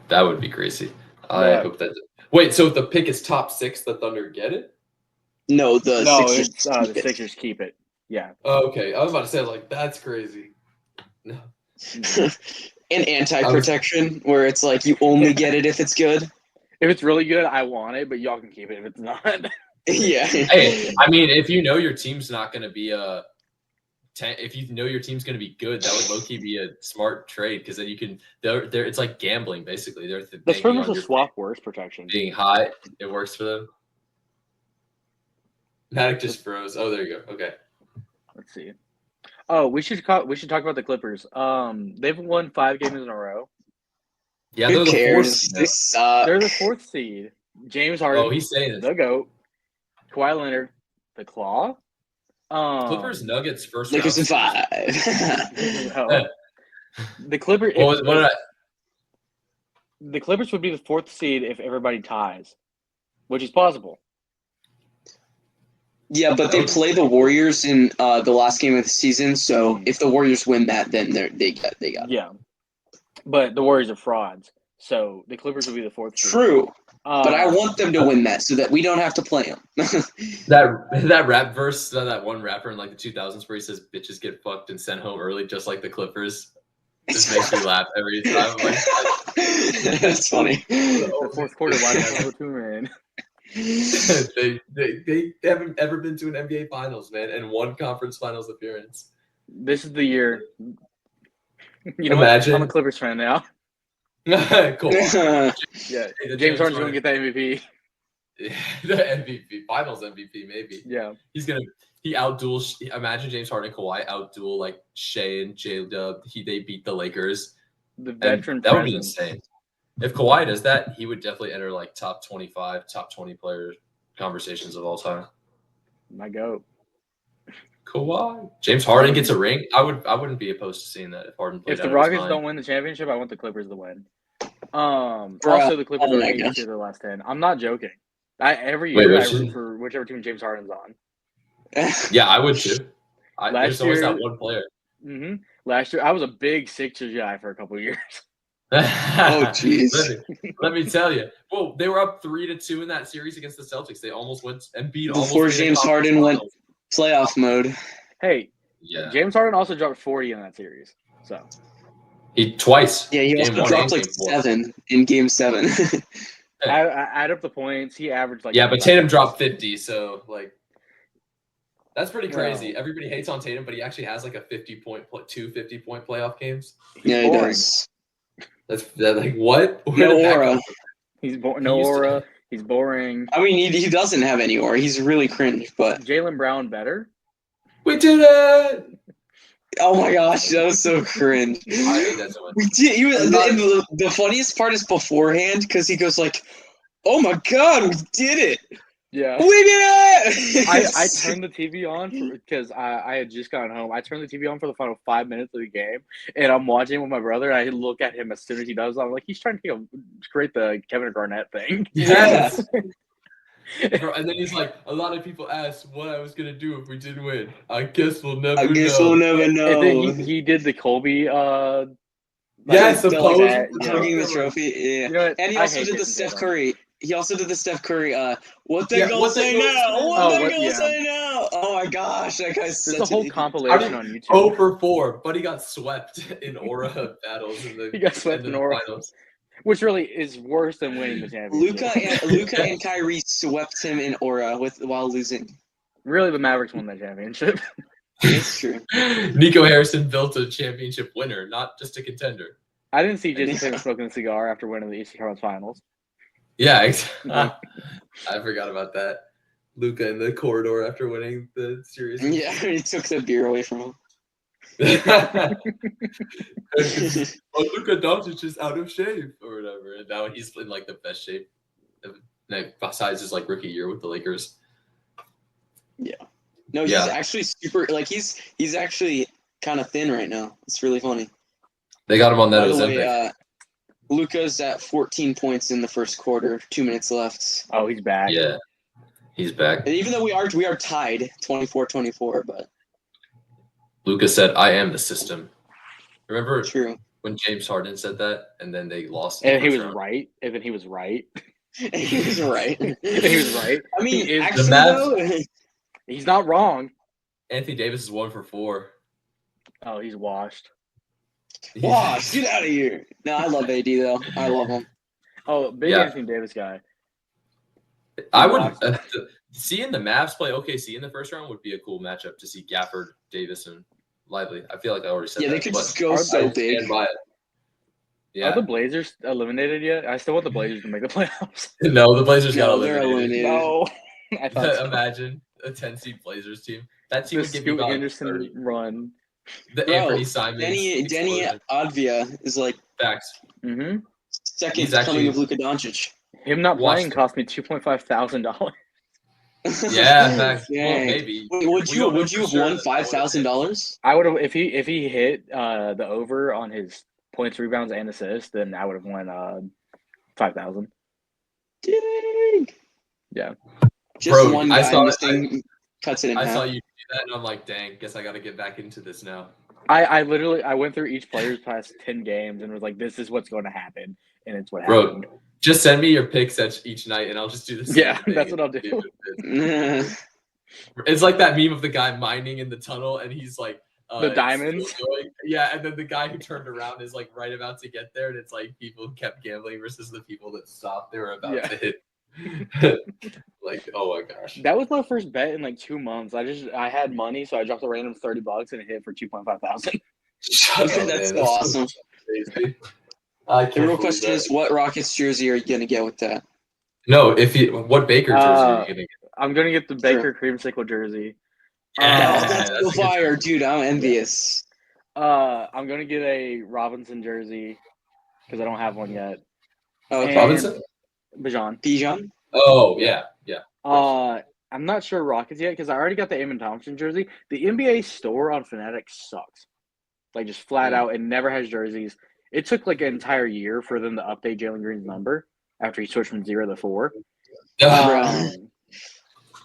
That would be crazy. I hope that. Wait, so if the pick is top 6, the Thunder get it? No, the Sixers keep it. Yeah. Oh, okay. I was about to say, like, that's crazy. No. An anti-protection where it's like you only get it if it's good. If it's really good, I want it, but y'all can keep it if it's not. Yeah. Hey, I mean, if you know your team's not going to be if you know your team's going to be good, that would low-key be a smart trade because then you can. It's like gambling basically. That's pretty much a swap worse protection. Being high, it works for them. Maddoc just froze. Oh, there you go. Okay. Let's see. Oh, we should talk about the Clippers. They've won 5 games in a row. Yeah, they're the 4th. They suck. They're the 4th seed. James Harden. Oh, he's saying it. The GOAT. Kawhi Leonard. The Claw. Clippers Nuggets first round. Lakers in 5. The Clippers. The Clippers would be the 4th seed if everybody ties, which is possible. Yeah, but they play the Warriors in the last game of the season. So if the Warriors win that, then they got it. Yeah, but the Warriors are frauds, so the Clippers will be the 4th seed. True, but I want them to win that so that we don't have to play them. that rap verse, that one rapper in like the 2000s where he says "bitches get fucked and sent home early," just like the Clippers. Just makes me laugh every time. That's funny. The 4th quarter, why not go 2 man? they haven't ever been to an NBA Finals, man, and 1 conference Finals appearance. This is the year. You know Imagine. what? I'm a Clippers fan now. Cool. Yeah, James Harden's gonna get that MVP. Yeah, the MVP, Finals MVP, maybe. Yeah, he outduels. Imagine James Harden and Kawhi outduel like Shea and J-Dub. They beat the Lakers. The veteran. That would be insane. If Kawhi does that, he would definitely enter like top 25, top 20 player conversations of all time. My GOAT. Kawhi. James Harden gets a ring. I wouldn't be opposed to seeing that if Harden played. If the Rockets don't win the championship, I want the Clippers to win. Also, the Clippers are 8 to the last 10. I'm not joking. Every year I root for whichever team James Harden's on. Yeah, I would too. There's always that one player. Mm-hmm. Last year, I was a big Sixers guy for a couple of years. Oh, jeez. Let me tell you. Well, they were up 3-2 in that series against the Celtics. They almost went and beat. Before James Harden went playoff mode. Hey, yeah. James Harden also dropped 40 in that series. So He twice. Yeah, he Game also one dropped and like game four. 7 in game 7. I add up the points. He averaged like Yeah, but 25 Tatum points. dropped 50, so like that's pretty crazy. Well- Everybody hates on Tatum, but he actually has like a 50-point playoff games. He's Yeah, he boring. does. That's like what? Where No did that aura. come from? He's no He used to- aura. He's boring. I mean, he doesn't have any aura. He's really cringe, but Jaylen Brown better. We did it. oh my gosh, that was so cringe. I think that's what. We did. I'm not- The funniest part is beforehand because he goes like, "Oh my god, we did it! Yeah. We did it!" I turned the TV on because I had just gotten home. I turned the TV on for the final 5 minutes of the game, and I'm watching with my brother. And I look at him as soon as he does. I'm like, he's trying to create the Kevin Garnett thing. Yes. Bro, and then he's like, a lot of people asked what I was gonna do if we didn't win. I guess we'll never I guess know. we'll never know. And then he did the Kobe. Yes, the Like pose. that, yeah. hugging the trophy. Yeah, You know what? and he I also hate did the Jason Steph Tatum. Curry. He also did the Steph Curry. What they Yeah, gonna what they say gonna now? say What now? they Oh, what- gonna yeah. say now? Oh my gosh, that guy's There's such a whole an compilation on YouTube. 0 for 4, but he got swept in aura battles in the He got swept end in of the aura. finals. Which really is worse than winning the championship. Luca and Kyrie swept him in aura while losing. Really, the Mavericks won that championship. It's true. Nico Harrison built a championship winner, not just a contender. I didn't see Jason Tatum smoking a cigar after winning the Eastern Conference Finals. Yeah, I forgot about that. Luca in the corridor after winning the series. Yeah, he took the beer away from him. Luka Doncic is out of shape or whatever, and now he's in like the best shape, besides his like rookie year with the Lakers. No, he's Yeah. actually super. Like he's actually kind of thin right now. It's really funny. They got him on that By the way, Ozempic. Luca's at 14 points in the first quarter. 2 minutes left. Oh, he's back. Yeah, he's back. And even though we are tied 24-24, but Luca said, "I am the system." Remember true. when James Harden said that, and then they lost? And he the was first round? right. And then he was right. He was right. He was right. I mean, He is- actually, Mavs- though, He's not wrong. Anthony Davis is 1 for 4. Oh, he's washed. Wash, get out of here. No, I love AD though. I love him. Oh, big Yeah. Anthony Davis guy. I would seeing the Mavs play OKC in the first round would be a cool matchup to see Gafford, Davis, and Lively. I feel like I already said Yeah, that. they could but just go I so I big. stand by it. Yeah, Are the Blazers eliminated yet? I still want the Blazers to make the playoffs. no, the Blazers got No, they're eliminated. eliminated. No. I thought so. Imagine a 10-seed Blazers team. That team The would give you Scoot about Henderson 30. run. The Bro, Anthony Simons. Denny explosion. Advia is like Facts. Mm-hmm. second He's actually- coming of Luka Doncic. Him not Watch playing it. cost me $2,500. Yeah, facts. Well, Dang. maybe. Wait, would We you don't know would you for have sure won that that would've been- $5,000? I would have if he hit the over on his points, rebounds, and assists, then I would have won $5,000. Dang. Yeah. Just Bro, one I guy saw- missing cuts it in I half. saw you do that, and I'm like, dang, guess I got to get back into this now. I literally went through each player's past 10 games and was like, this is what's going to happen, and it's what Bro, happened. just send me your picks each night, and I'll just do the same Yeah, thing. that's what I'll do. It's like that meme of the guy mining in the tunnel, and he's like, The diamonds? still going. Yeah, and then the guy who turned around is like right about to get there, and it's like people who kept gambling versus the people that stopped. They were about Yeah. to hit. Like, oh my gosh. That was my first bet in like 2 months. I had money, so I dropped a random $30 and it hit for 2.5 thousand. Shut up, That's man. so awesome. Crazy. The real question is, what Rockets jersey are you gonna get with that? No, what Baker jersey are you gonna get? I'm gonna get the Baker creamsicle jersey. Yeah, Oh, that's that's so a good fire, jersey. dude! I'm envious. I'm gonna get a Robinson jersey because I don't have one yet. Oh, And- Robinson? Bajan. Bijan? Oh yeah. I'm not sure Rockets yet because I already got the Amon Thompson jersey. The NBA store on Fanatics sucks. Like just flat Mm. out, it never has jerseys. It took like an entire year for them to update Jalen Green's number after he switched from 0 to 4.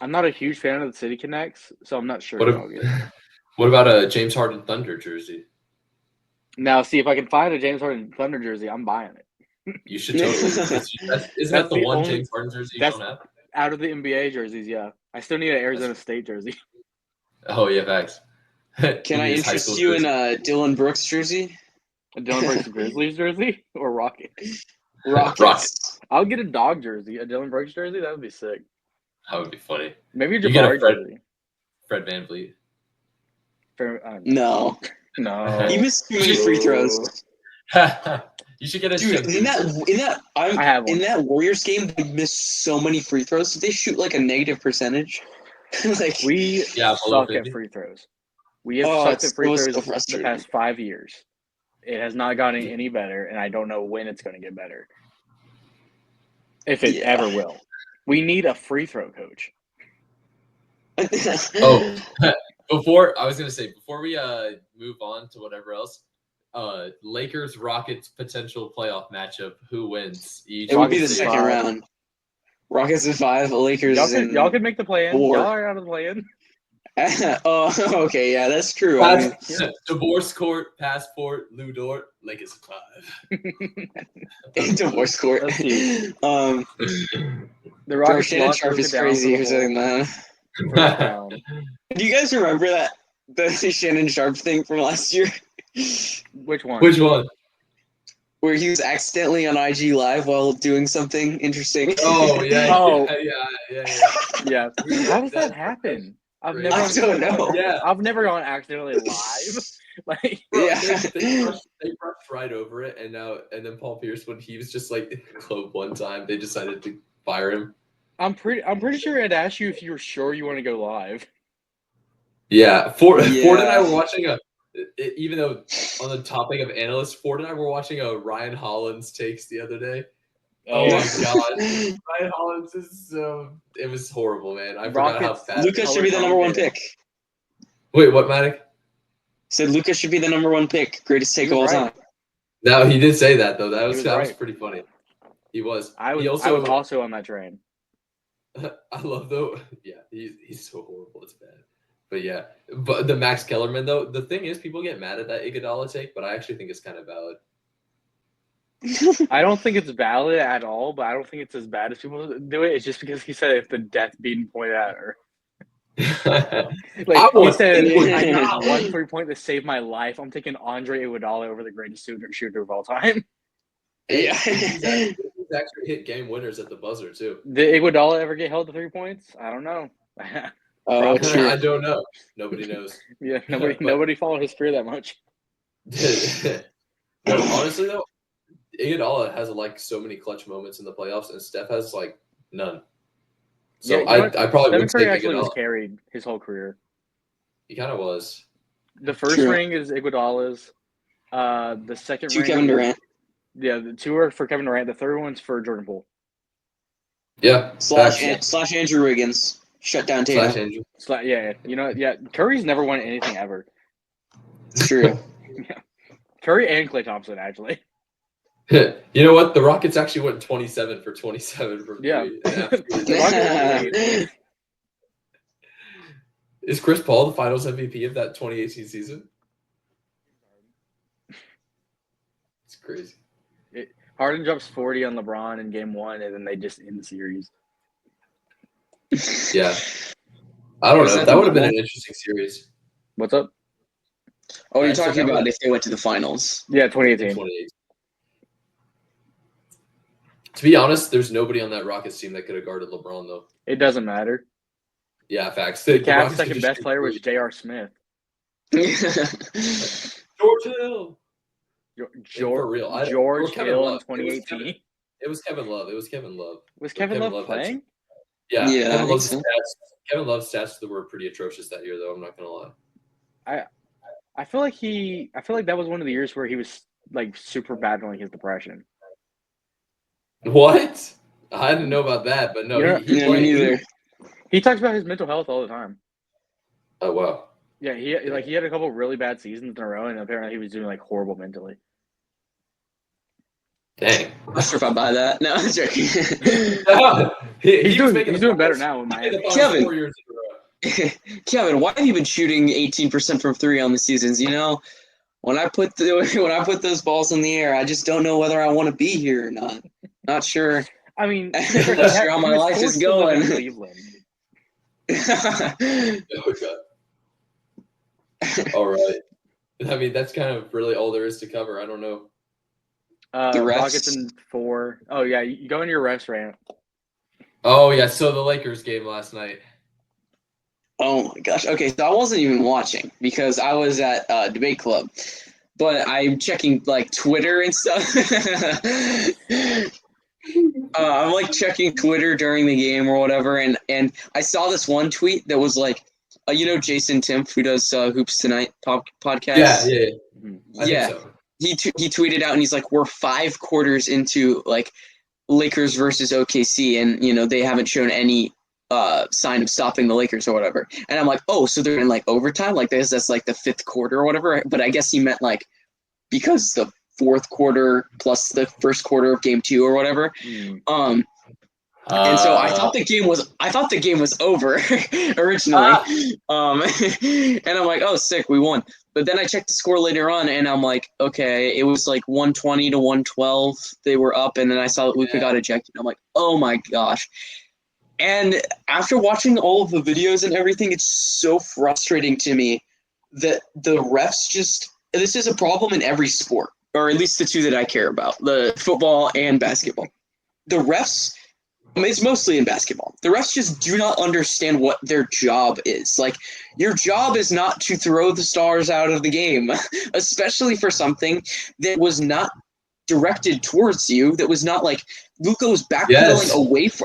I'm not a huge fan of the City Connects, so I'm not sure What if if- I'll get it. What about a James Harden Thunder jersey? Now, see if I can find a James Harden Thunder jersey, I'm buying it. You should totally. Isn't that That's the the one only- James Harden jersey you that's- don't have? Out of the NBA jerseys, yeah. I still need an Arizona State jersey. Oh yeah, facts. Can I interest you in a Dylan Brooks jersey? A Dylan Brooks Grizzlies jersey or Rockets? Rockets. I'll get a dog jersey, a Dylan Brooks jersey. That would be sick. That would be funny. Maybe a You get a Jabari jersey. Fred VanVleet. No. No. He missed too many free throws. You should get a Dude, in that Warriors game, they missed so many free throws. Did they shoot like a negative percentage? Like we below suck 50. at free throws. We have sucked at free it was throws so the frustrating. past 5 years. It has not gotten any better, and I don't know when it's going to get better. If it ever will. We need a free throw coach. Before we move on to whatever else, Lakers Rockets potential playoff matchup. Who wins? It would be the second round. Rockets in 5, Lakers y'all could make the play-in. 4. Y'all are out of the play-in. Oh, okay, yeah, that's true. Divorce court, passport, Lou Dort, Lakers 5. Divorce court. Let's see. The Rockets Shannon Sharp is crazy or something, man. Do you guys remember the Shannon Sharp thing from last year? Which one? Which one? Where he was accidentally on IG Live while doing something interesting. Oh yeah. Yeah. How does that happen? I don't know. Yeah. I've never gone accidentally live. Like, they brushed right over it, and then Paul Pierce, when he was just like club one time, they decided to fire him. I'm pretty sure I'd ask you if you were sure you want to go live. Yeah, Ford and I were watching even though on the topic of analysts, Ford and I were watching a Ryan Hollins takes the other day. Oh my god, Ryan Hollins is it was horrible, man. I forgot how bad. Lucas should be the number 1 pick. Wait, what, Maddoc? Said Lucas should be the number 1 pick. Greatest take of all time. No, he did say that though. That was pretty funny. He was. I was also on that train. I love though. Yeah, he's so horrible. It's bad. But yeah, but the Max Kellerman though. The thing is, people get mad at that Iguodala take, but I actually think it's kind of valid. I don't think it's valid at all, but I don't think it's as bad as people do it. It's just because he said if the death being pointed at her. He said, I got 1 3-point to save my life. I'm taking Andre Iguodala over the greatest shooter of all time. Yeah. He's actually hit game winners at the buzzer too. Did Iguodala ever get held to 3 points? I don't know. True. I don't know. Nobody knows. Yeah, nobody followed his career that much. No, honestly though, Iguodala has like so many clutch moments in the playoffs, and Steph has like none. So yeah, I probably would Curry take actually Iguodala. was carried his whole career. He kind of was. The first ring is Iguodala's. The second 2 ring. Kevin Durant. Yeah, the 2 are for Kevin Durant. The third one's for Jordan Poole. Yeah. Slash Andrew Wiggins. Shut down Tatum. Yeah. Curry's never won anything ever. It's true. Yeah. Curry and Klay Thompson, actually. You know what? The Rockets actually went 27 for 27 from 3. Yeah. Is Chris Paul the Finals MVP of that 2018 season? It's crazy. Harden drops 40 on LeBron in Game 1, and then they just end the series. Yeah. I don't know. That would have been an interesting series. What's up? Oh, you're talking about if they went to the finals. Yeah, 2018. To be honest, there's nobody on that Rockets team that could have guarded LeBron, though. It doesn't matter. Yeah, facts. The Cavs' second best player was J.R. Smith. George Hill. George Hill in 2018. It was Kevin Love. Was Kevin Love playing? Yeah. Kevin Love's stats were pretty atrocious that year, though. I'm not gonna lie. I feel like that was one of the years where he was like super battling his depression. What? I didn't know about that, but no, me neither. He talks about his mental health all the time. Oh wow. Yeah, he had a couple really bad seasons in a row, and apparently he was doing like horrible mentally. Dang. I'm not sure if I buy that. No, I'm joking. He's doing better now in Miami. Kevin, why have you been shooting 18% from 3 on the seasons? You know, when I put those balls in the air, I just don't know whether I want to be here or not. Not sure. I mean, not sure how my life is going. Cleveland. Oh god. All right. I mean, that's kind of really all there is to cover. I don't know. The refs. Rockets in 4. Oh yeah, you go into your refs rant. Oh yeah, so the Lakers game last night. Oh my gosh. Okay, so I wasn't even watching because I was at debate club, but I'm checking like Twitter and stuff. I'm like checking Twitter during the game or whatever, and I saw this one tweet that was like, Jason Timpf, who does Hoops Tonight podcast. Yeah. I Yeah. think so. He tweeted out and he's like, we're 5 quarters into like Lakers versus OKC, and they haven't shown any sign of stopping the Lakers or whatever. And I'm like, oh, so they're in like overtime, like that's like the 5th quarter or whatever. But I guess he meant like because the 4th quarter plus the 1st quarter of game 2 or whatever. And so I thought the game was over originally. And I'm like, oh, sick, we won. But then I checked the score later on, and I'm like, okay, it was like 120 to 112. They were up, and then I saw that Luka got ejected. I'm like, oh my gosh. And after watching all of the videos and everything, it's so frustrating to me that the refs this is a problem in every sport, or at least the 2 that I care about, the football and basketball. The refs, it's mostly in basketball. The refs just do not understand what their job is. Like, your job is not to throw the stars out of the game, especially for something that was not directed towards you, that was not like Luka was backpedaling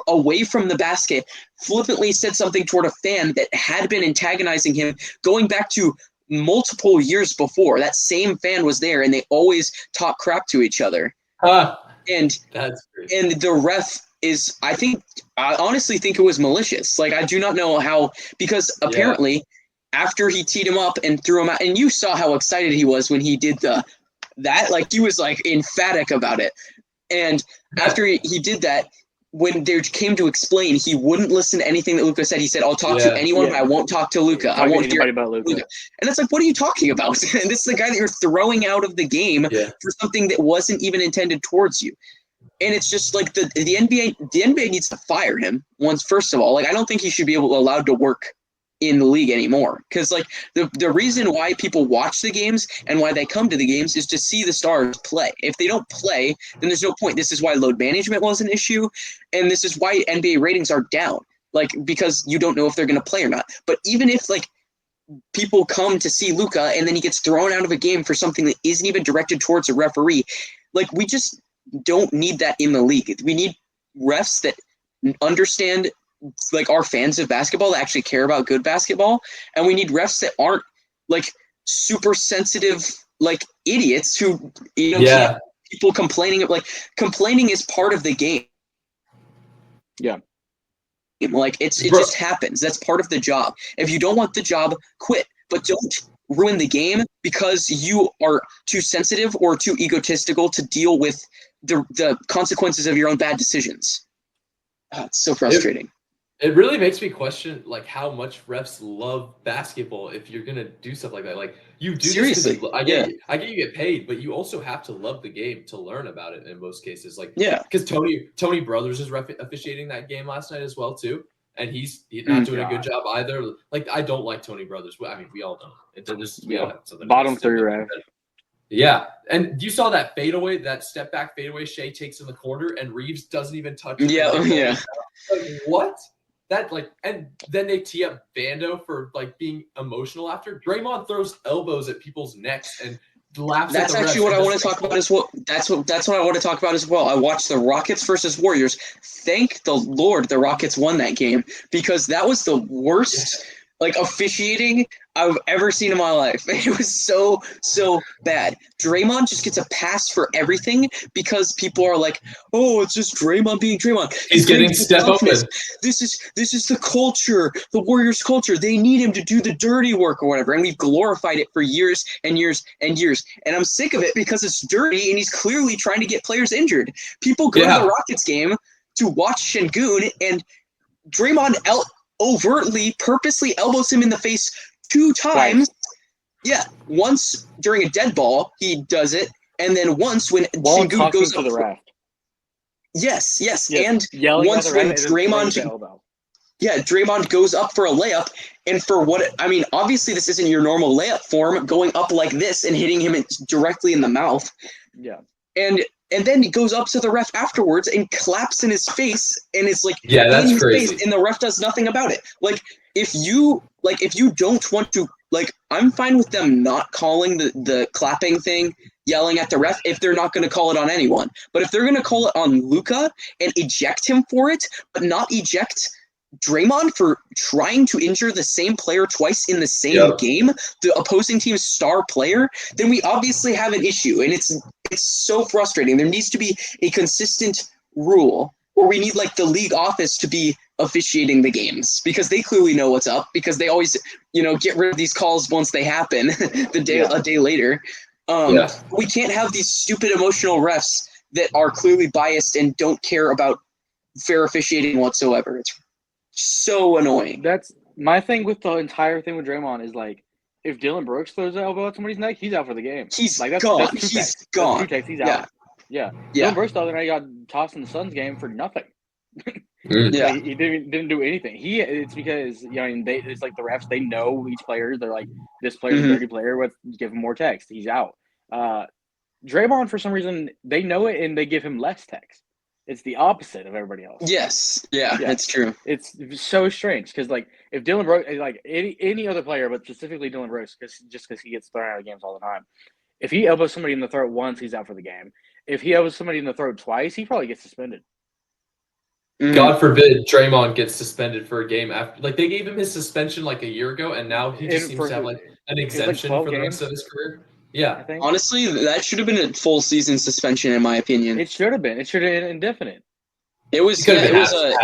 away from the basket, flippantly said something toward a fan that had been antagonizing him going back to multiple years before. That same fan was there, and they always talk crap to each other. And that's crazy. And the ref I honestly think it was malicious. Like, I do not know how, because apparently after he teed him up and threw him out, and you saw how excited he was when he did that, like, he was like emphatic about it. And after he did that, when they came to explain, he wouldn't listen to anything that Luka said. He said, I'll talk to anyone, but I won't talk to Luka. I won't hear anybody about Luka. And it's like, what are you talking about? And this is the guy that you're throwing out of the game for something that wasn't even intended towards you. And it's just like the NBA needs to fire him first of all. Like, I don't think he should be allowed to work in the league anymore, because like the reason why people watch the games and why they come to the games is to see the stars play. If they don't play, then there's no point. This is why load management was an issue, and this is why NBA ratings are down, like, because you don't know if they're going to play or not. But even if like people come to see Luka and then he gets thrown out of a game for something that isn't even directed towards a referee, like, we just don't need that in the league. We need refs that understand, like, are fans of basketball, that actually care about good basketball, and we need refs that aren't like super sensitive, like, idiots who can't, people complaining. Like, complaining is part of the game. Like, it just happens. That's part of the job. If you don't want the job, quit, but don't ruin the game because you are too sensitive or too egotistical to deal with the consequences of your own bad decisions. It's so frustrating. It really makes me question, like, how much refs love basketball if you're gonna do stuff like that. Like, you do seriously. I get you get paid, but you also have to love the game to learn about it in most cases. Like, because Tony Brothers is officiating that game last night as well too, and he's not doing a good job either. Like, I don't like Tony Brothers. I mean, we all know. Bottom 3 ref. Yeah, and you saw that fadeaway, that step back fadeaway Shea takes in the corner, and Reeves doesn't even touch it. Like, what? That, like, and then they tee up Vando for, like, being emotional after. Draymond throws elbows at people's necks and laughs at the refs. That's actually what I want to talk about as well. That's what I want to talk about as well. I watched the Rockets versus Warriors. Thank the Lord the Rockets won that game, because that was the worst officiating I've ever seen in my life. It was so bad. Draymond just gets a pass for everything because people are like, oh, it's just Draymond being Draymond. He's getting step open. This is the culture, the Warriors culture. They need him to do the dirty work or whatever. And we've glorified it for years and years and years. And I'm sick of it because it's dirty and he's clearly trying to get players injured. People go to the Rockets game to watch Şengün, and Draymond overtly, purposely elbows him in the face 2 times. Yeah, once during a dead ball, he does it, and then once when Şengün goes to the ref. Yes, and yelling once at the when ref Draymond. Draymond goes up for a layup, and for what I mean, obviously this isn't your normal layup form, going up like this and hitting him directly in the mouth. Yeah. And then he goes up to the ref afterwards and claps in his face, and it's like Yeah, in that's his crazy. face, and the ref does nothing about it. Like if you don't want to, like, I'm fine with them not calling the clapping thing, yelling at the ref if they're not going to call it on anyone. But if they're going to call it on Luka and eject him for it, but not eject Draymond for trying to injure the same player twice in the same game, the opposing team's star player, then we obviously have an issue, and it's so frustrating. There needs to be a consistent rule, or we need like the league office to be officiating the games, because they clearly know what's up, because they always get rid of these calls once they happen a day later. We can't have these stupid emotional refs that are clearly biased and don't care about fair officiating whatsoever. It's so annoying. That's my thing with the entire thing with Draymond is like, if Dylan Brooks throws an elbow at somebody's neck, he's out for the game. He's like, that's gone. That's He's text. gone. That's text. He's out. Yeah. Dylan Brooks the other night got tossed in the Suns game for nothing. Yeah. Like, he didn't do anything. It's because it's like the refs, they know each player. They're like, this player's a dirty player. Let's give him more text. He's out. Draymond, for some reason, they know it and they give him less text. It's the opposite of everybody else. Yes. Yeah, it's true. It's so strange because, like, if Dylan Brooks, like any other player, but specifically Dylan Brooks, because he gets thrown out of games all the time. If he elbows somebody in the throat once, he's out for the game. If he elbows somebody in the throat twice, he probably gets suspended. God forbid Draymond gets suspended for a game after. Like, they gave him his suspension like a year ago, and now he just seems to have like an exemption for the rest of his career. Yeah. Honestly, that should have been a full season suspension, in my opinion. It should have been. It should have been indefinite. It was. Half a season.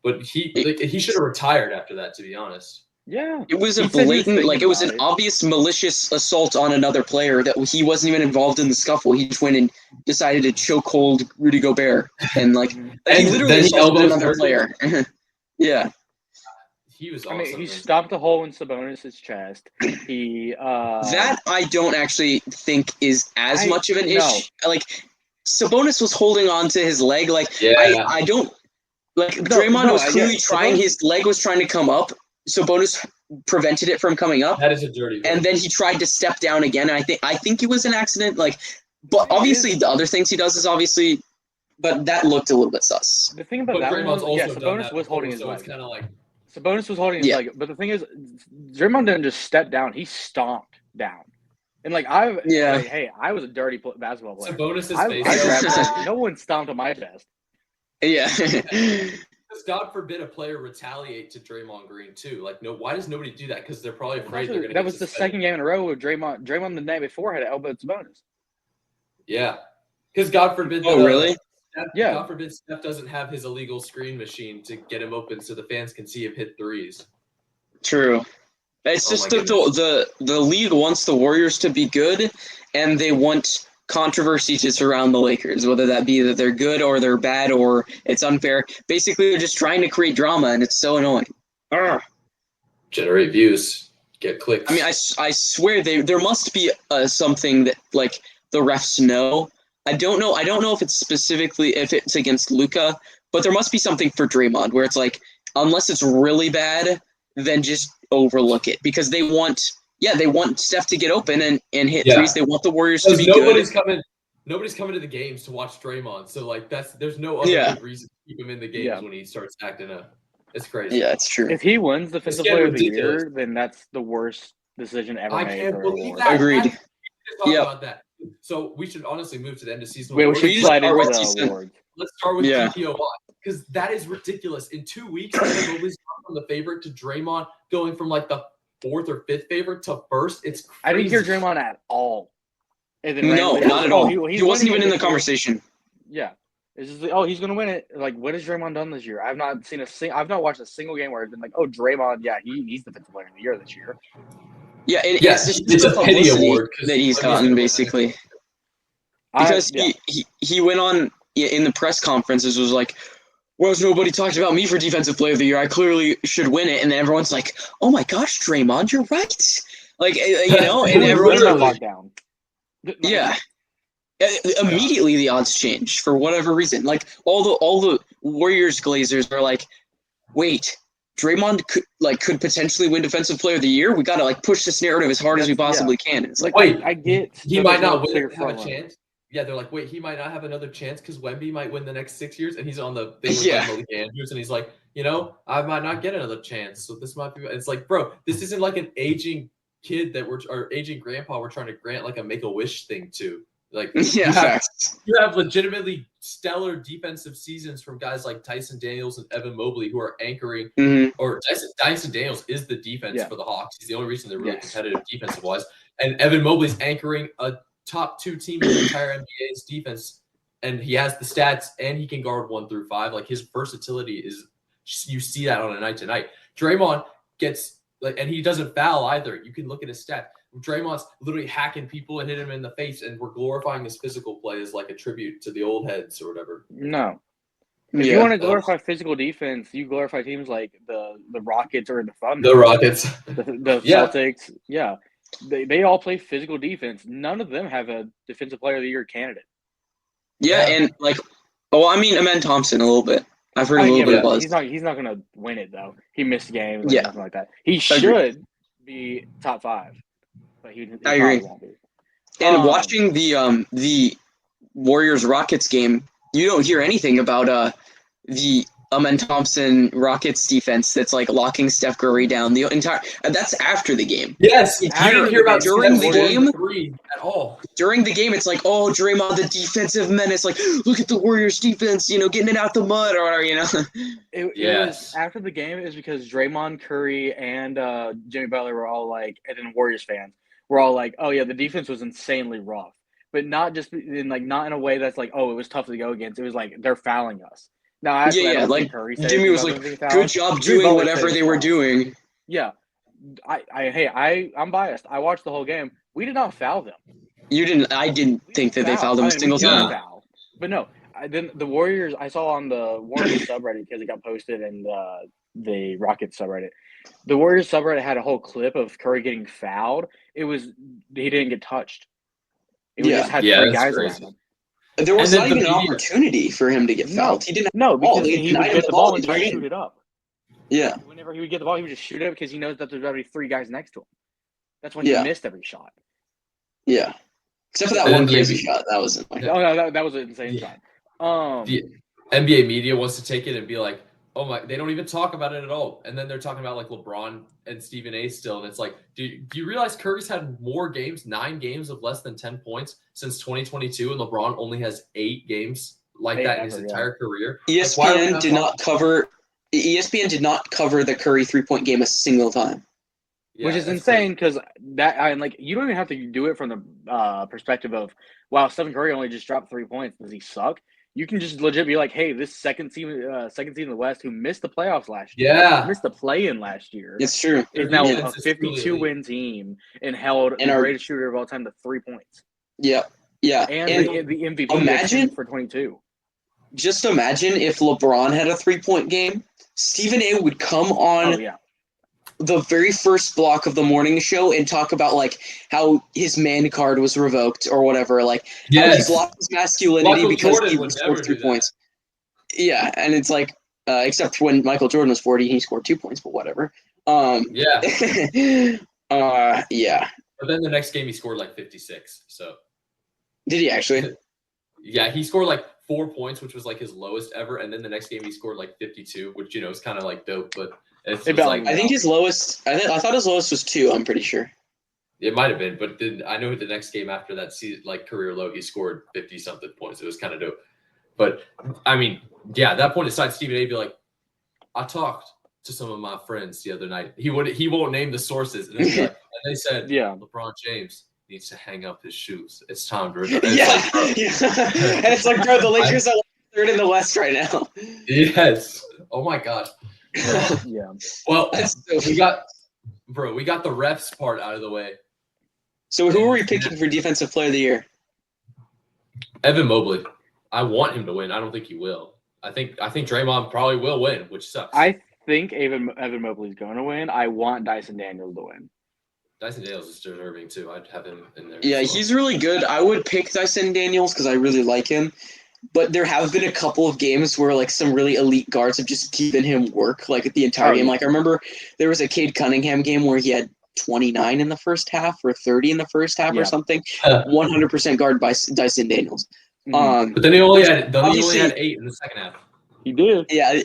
But he should have retired after that, to be honest. Yeah. It was a blatant, like, it was an obvious malicious assault on another player that he wasn't even involved in the scuffle. He just went and decided to chokehold Rudy Gobert, and like he literally assaulted another player. Yeah. He was awesome. I mean, he stopped a hole in Sabonis' chest. He that I don't actually think is as much of an issue. Like, Sabonis was holding on to his leg. Like, I don't like Draymond was clearly trying. His leg was trying to come up. Sabonis prevented it from coming up. That is a dirty goal. And then he tried to step down again. And I think it was an accident. Like, but obviously the other things he does is obviously, but that looked a little bit sus. The thing about that Draymond's one, also Sabonis was holding his so leg. It's kind of like Sabonis was holding his leg, but the thing is, Draymond didn't just step down; he stomped down. And like I was a dirty basketball player. Sabonis' no one stomped on my chest. Yeah. God forbid a player retaliate to Draymond Green too. Like, no, why does nobody do that? Because they're probably afraid they're going to. That was the second game in a row where Draymond the night before had elbowed Sabonis. Yeah, because God forbid. Really? God forbid Steph doesn't have his illegal screen machine to get him open so the fans can see him hit threes. True. It's just the league wants the Warriors to be good, and they want controversy to surround the Lakers, whether that be that they're good or they're bad or it's unfair. Basically, they're just trying to create drama, and it's so annoying. Generate views, get clicks. I mean, I swear there must be something that like the refs know. I don't know if it's specifically if it's against Luka, but there must be something for Draymond where it's like, unless it's really bad, then just overlook it, because they want Steph to get open and hit threes. They want the Warriors to be good. Nobody's coming to the games to watch Draymond, so like there's no other good reason to keep him in the games when he starts acting up. It's crazy. Yeah, it's true. If he wins Defensive Player of the Year, then that's the worst decision ever made. I can't believe that. Agreed. About that. So we should honestly move to the end of season. We should slide into the awards. Let's start with PPOI, because that is ridiculous. In 2 weeks, Mobley's gone from the favorite to Draymond, going from like the 4th or 5th favorite to first. It's crazy. I didn't hear Draymond at all. No, not at all. He wasn't even in the conversation. Yeah. It's just like, he's gonna win it. Like, what has Draymond done this year? I've not watched a single game where it's been like, Draymond, he's the Defensive Player of the Year this year. Yeah, it's a pity award that he's gotten, basically. Because he went on in the press conferences, was like, well, nobody talked about me for Defensive Player of the Year. I clearly should win it. And then everyone's like, oh my gosh, Draymond, you're right. Like, and everyone's like, lockdown. Yeah. Immediately the odds changed for whatever reason. Like all the Warriors Glazers are like, wait, Draymond could potentially win Defensive Player of the Year. We got to push this narrative as hard as we possibly can. It's wait, I get he might not win, have a front chance. Yeah, they're like, wait, he might not have another chance because Wemby might win the next 6 years, and he's on the thing with Malik Andrews, and he's like, I might not get another chance, so this might be. It's like, bro, this isn't like an aging kid or aging grandpa we're trying to grant like a Make-A-Wish thing to. Like, you have legitimately stellar defensive seasons from guys like Tyson Daniels and Evan Mobley who are anchoring. Or Tyson Daniels is the defense for the Hawks. He's the only reason they're really competitive defensive-wise. And Evan Mobley's anchoring a top 2 team in the entire NBA's defense, and he has the stats, and he can guard 1 through 5. Like, his versatility is, you see that on a night to night. Draymond gets and he doesn't foul either. You can look at his stat. Draymond's literally hacking people and hitting him in the face, and we're glorifying his physical play as like a tribute to the old heads or whatever. No. If you want to glorify physical defense, you glorify teams like the Rockets or the Thunder. The Rockets. The Celtics. Yeah. They all play physical defense. None of them have a Defensive Player of the Year candidate. Yeah, and Amen Thompson a little bit. I've heard a little bit of buzz. He's not going to win it though. He missed games, nothing like that. He should be top 5, but he I agree. Won't be. And watching the Warriors Rockets game, you don't hear anything about the Amen Thompson Rockets defense that's locking Steph Curry down the entire. That's after the game. Yes, you didn't hear about during the game at all. During the game, it's Draymond, the defensive menace. Look at the Warriors defense, getting it out the mud, or It was after the game. It was because Draymond, Curry, and Jimmy Butler were all and then Warriors fans were all oh yeah, the defense was insanely rough, but not just in not in a way that's it was tough to go against. It was they're fouling us. No, Curry said Jimmy was good job doing whatever they were doing. Yeah, I'm biased. I watched the whole game. We did not foul them. You didn't. I didn't think that they fouled them a single time. But no, then the Warriors. I saw on the Warriors subreddit because it got posted in the Rockets subreddit. The Warriors subreddit had a whole clip of Curry getting fouled. He didn't get touched. It just had 3 guys around him. There was not even an opportunity for him to get fouled. He didn't. No, because he would get the ball and just shoot it up. Yeah. Whenever he would get the ball, he would just shoot it up because he knows that there's already 3 guys next to him. That's when he missed every shot. Yeah. Except for that one crazy shot. That wasn't Oh, no, that was an insane shot. The NBA media wants to take it and be like, oh my, they don't even talk about it at all. And then they're talking about LeBron and Stephen A still. And it's do you realize Curry's had more games, 9 games of less than 10 points since 2022, and LeBron only has 8 games that in his entire career? ESPN did not cover the Curry 3-point game a single time. Yeah, which is insane because you don't even have to do it from the perspective of, wow, Stephen Curry only just dropped 3 points. Does he suck? You can just legit be hey, this second team in the West who missed the playoffs last year, missed the play-in last year. It's true. Is now a 52-win team and held the greatest shooter of all time to 3 points. Yeah, yeah. And the MVP for 22. Just imagine if LeBron had a 3-point game. Stephen A. would come on the very first block of the morning show and talk about how his man card was revoked or whatever, how he's lost his masculinity Michael because Jordan he scored 3 points. Yeah, and it's except when Michael Jordan was 40, he scored 2 points, but whatever. Yeah. Yeah. But then the next game he scored 56. So did he actually? Yeah, he scored 4 points, which was his lowest ever, and then the next game he scored 52, which is kind of dope, but I think his lowest. I thought his lowest was 2. I'm pretty sure. It might have been, but then I know the next game after that season, career low, he scored 50 something points. It was kind of dope. But I mean, at that point, aside, Stephen A. be I talked to some of my friends the other night. He won't name the sources, and, and they said, LeBron James needs to hang up his shoes. It's time to retire. And it's bro, the Lakers are 3rd in the West right now. Yes. Oh my God. Yeah. Well, we got the refs part out of the way. So who are we picking for Defensive Player of the Year? Evan Mobley. I want him to win. I don't think he will. I think Draymond probably will win, which sucks. I think Evan Mobley's going to win. I want Dyson Daniels to win. Dyson Daniels is deserving too. I'd have him in there. Yeah, he's really good. I would pick Dyson Daniels because I really like him. but there have been a couple of games where like some really elite guards have just given him work like the entire game. Yeah. Like I remember there was a Cade Cunningham game where he had 29 in the first half or 30 in the first half or something. 100% guard by Dyson Daniels. But then he only had 8 in the second half. He did. Yeah,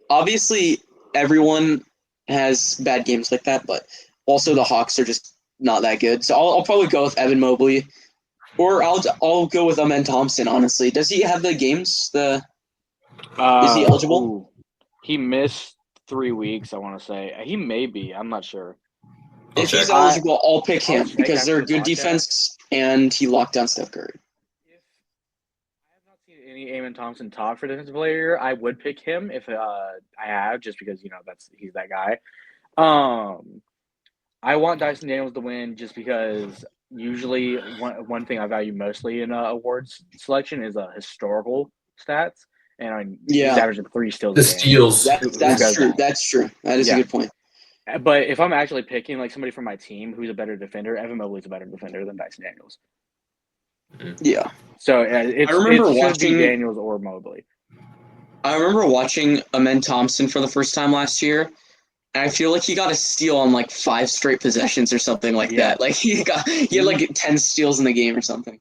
obviously everyone has bad games like that, but also the Hawks are just not that good. So I'll probably go with Evan Mobley, or I'll go with Amen Thompson. Honestly, does he have the games? Is he eligible? Ooh. He missed 3 weeks. I want to say he may be. I'm not sure. If he's eligible, I'll pick I'll him check because after they're the good podcast. defense and he locked down Steph Curry. If I have not seen any Amen Thompson talk for defensive player, I would pick him if I have, just because he's that guy. I want Dyson Daniels to win just because usually one thing I value mostly in awards selection is historical stats, and he's averaging 3 steals. The steals. That's true. That's true. That is a good point. But if I'm actually picking like somebody from my team who's a better defender, Evan Mobley's a better defender than Dyson Daniels. Yeah. So it should be Daniels or Mobley. I remember watching Amen Thompson for the first time last year, and I feel like he got a steal on like 5 straight possessions or something like that. Like he had like 10 steals in the game or something.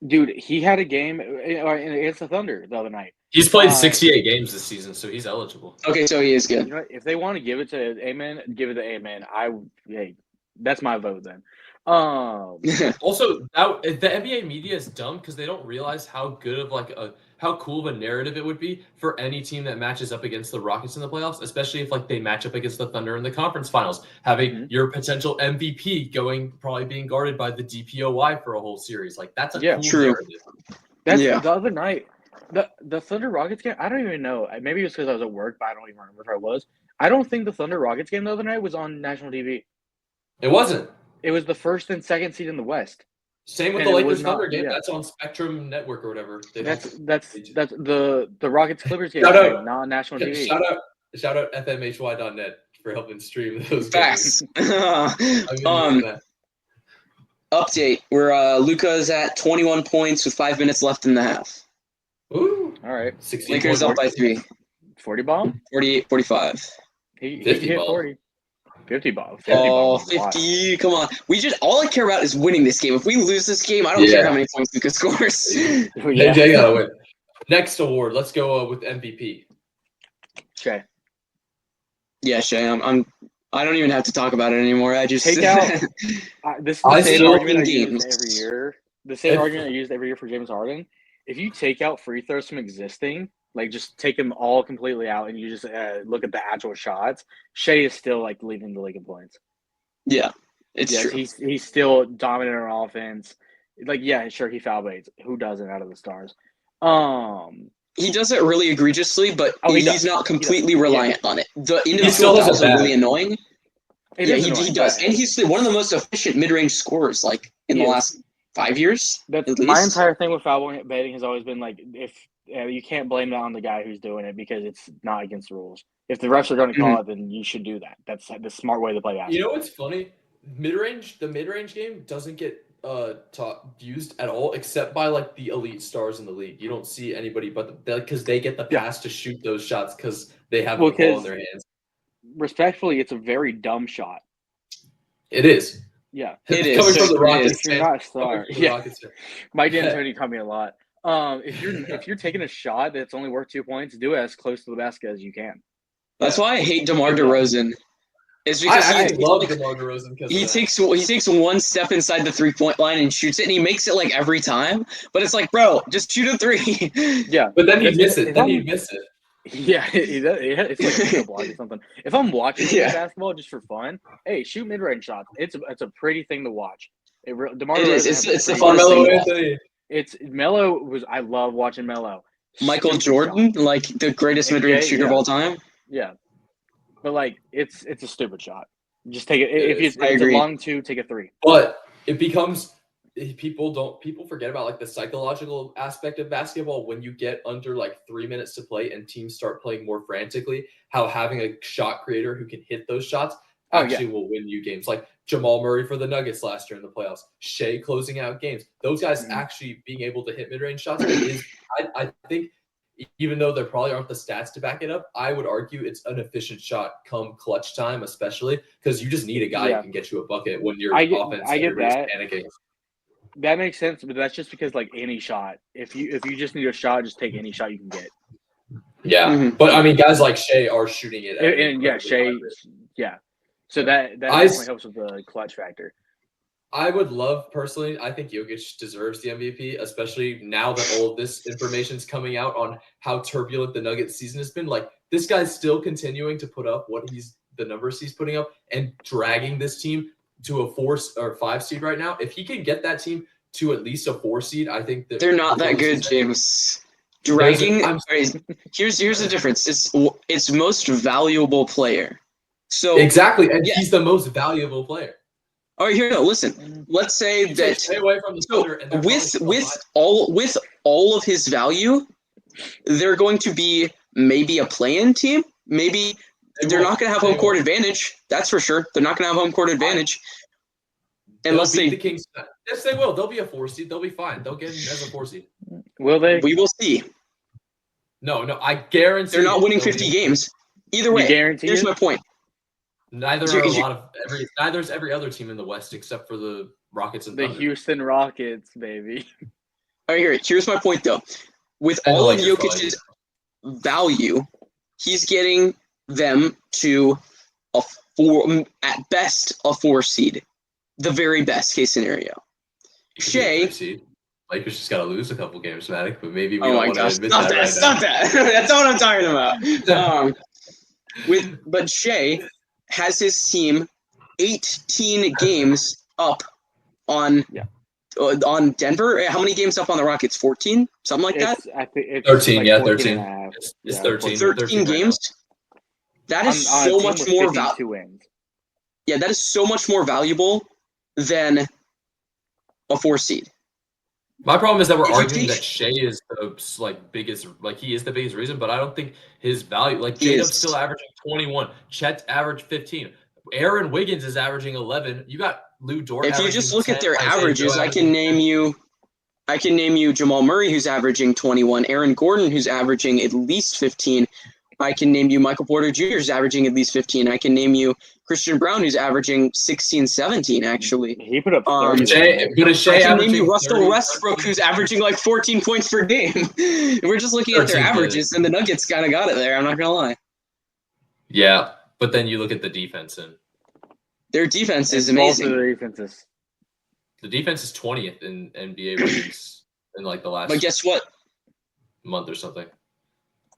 Dude, he had a game against the Thunder the other night. He's played 68 games this season, so he's eligible. Okay, so he is good. You know what? If they want to give it to Amen, give it to Amen. Hey, that's my vote then. Also, the NBA media is dumb because they don't realize how good of how cool of a narrative it would be for any team that matches up against the Rockets in the playoffs, especially if like they match up against the Thunder in the conference finals, having your potential MVP probably being guarded by the DPOY for a whole series. Like that's a cool narrative. That's the other night. The Thunder Rockets game, I don't even know. Maybe it was because I was at work, but I don't even remember if I was. I don't think the Thunder Rockets game the other night was on national TV. It wasn't. It was the first and second seed in the West. Same with the Lakers Thunder game. That's on Spectrum Network or whatever. That's the Rockets Clippers game, not on national TV. Shout out FMHY.net for helping stream those games. Update: where Luka is at 21 points with 5 minutes left in the half. Ooh, all right. Lakers up by 3. 40 bomb? 48, 45. He hit 40. 50 bomb. 50. Come on. All I care about is winning this game. If we lose this game, I don't care how many points Luka scores. They gotta win. Next award. Let's go with MVP. Shea. Yeah, Shea. I don't even have to talk about it anymore. I just take out. This is the same argument I use every year. The same argument I used every year for James Harden. If you take out free throws from existing, like just take them all completely out, and you just look at the actual shots, Shea is still like leading the league in points. Yeah, it's true. He's still dominant on offense. Like, yeah, sure, he foul baits. Who doesn't out of the stars? He does it really egregiously, but he's not completely reliant on it. The individual fouls are really annoying. He does. And he's one of the most efficient mid-range scorers like in the last 5 years. My entire thing with foul baiting has always been like, if you can't blame that on the guy who's doing it because it's not against the rules. If the refs are going to call it, then you should do that. That's the smart way to play basketball. You know what's funny? The mid-range game doesn't get used at all, except by like the elite stars in the league. You don't see anybody but because they get the pass to shoot those shots because they have the ball in their hands. Respectfully, it's a very dumb shot. It is. Yeah, it is. Coming from the Rockets. If you're not a star, Mike D'Antoni taught me a lot. If you're taking a shot that's only worth 2 points, do it as close to the basket as you can. That's why I hate DeMar DeRozan. It's because I love DeMar DeRozan because he takes one step inside the 3-point line and shoots it, and he makes it like every time. But it's like, bro, just shoot a 3. Yeah, but then you miss it. Yeah, it's like a block or something. If I'm watching basketball just for fun, hey, shoot mid-range shots. It's a pretty thing to watch. DeMar DeRozan it's the fun thing. It's Melo I love watching Melo. Michael Jordan, like the greatest mid-range shooter of all time. Yeah, but like it's a stupid shot. Just take it. If it's a long 2, take a 3. But it becomes people forget about like the psychological aspect of basketball when you get under like 3 minutes to play and teams start playing more frantically. How having a shot creator who can hit those shots actually will win you games. Like Jamal Murray for the Nuggets last year in the playoffs, Shea closing out games. Those guys actually being able to hit mid-range shots is, I think, even though there probably aren't the stats to back it up, I would argue it's an efficient shot come clutch time, especially because you just need a guy who can get you a bucket when your offense everybody's panicking. That makes sense, but that's just because like any shot. If you just need a shot, just take any shot you can get. Yeah, but I mean, guys like Shea are shooting it. And yeah, Shea, So that definitely helps with the clutch factor. I would love personally. I think Jokic deserves the MVP, especially now that all of this information is coming out on how turbulent the Nuggets season has been. Like this guy's still continuing to put up the numbers he's putting up and dragging this team to a 4 or 5 seed right now. If he can get that team to at least a 4 seed, I think that they're not that good, James. Dragging. Here's the difference. It's most valuable player. So exactly, and he's the most valuable player. All right, here we go. Listen, let's say that stay away from the Thunder, and with all of his value, they're going to be maybe a play-in team. Maybe they're not going to have home court advantage. That's for sure. They're not going to have home court advantage unless they. The Kings. Yes, they will. They'll be a 4 seed. They'll be fine. They'll get in as a 4 seed. Will they? We will see. No, I guarantee they're not winning 50 games. Either way, here's my point. Neither's every other team in the West except for the Rockets and Thunder. The Houston Rockets, baby. All right, here's my point though. With all of Jokic's value, he's getting them to at best a 4 seed, the very best case scenario. Shea, Lakers just got to lose a couple games, Maddoc, but maybe we don't want to admit that. Stop that. That's not what I'm talking about. But Shea has his team 18 games up on Denver. How many games up on the Rockets? 14? Something like that? I think it's 13, like 13. It's 13. 13 games? That is so much more valuable. Yeah, that is so much more valuable than a 4 seed. My problem is that we're arguing that Shea is the biggest, he is the biggest reason, but I don't think his value, J-Dub's still averaging 21, Chet averaged 15, Aaron Wiggins is averaging 11. You got Lou Dort. If you just look at their averages, I can name you Jamal Murray, who's averaging 21, Aaron Gordon, who's averaging at least 15. I can name you Michael Porter Jr., who's averaging at least 15. I can name you Christian Brown, who's averaging 16, 17, actually. He put up 30. I can name you Russell Westbrook, who's averaging 14 points per game. We're just looking at their averages, and the Nuggets kind of got it there. I'm not going to lie. Yeah, but then you look at the defense, and their defense is amazing. The defense is 20th in NBA ratings in the last but guess what? month or something.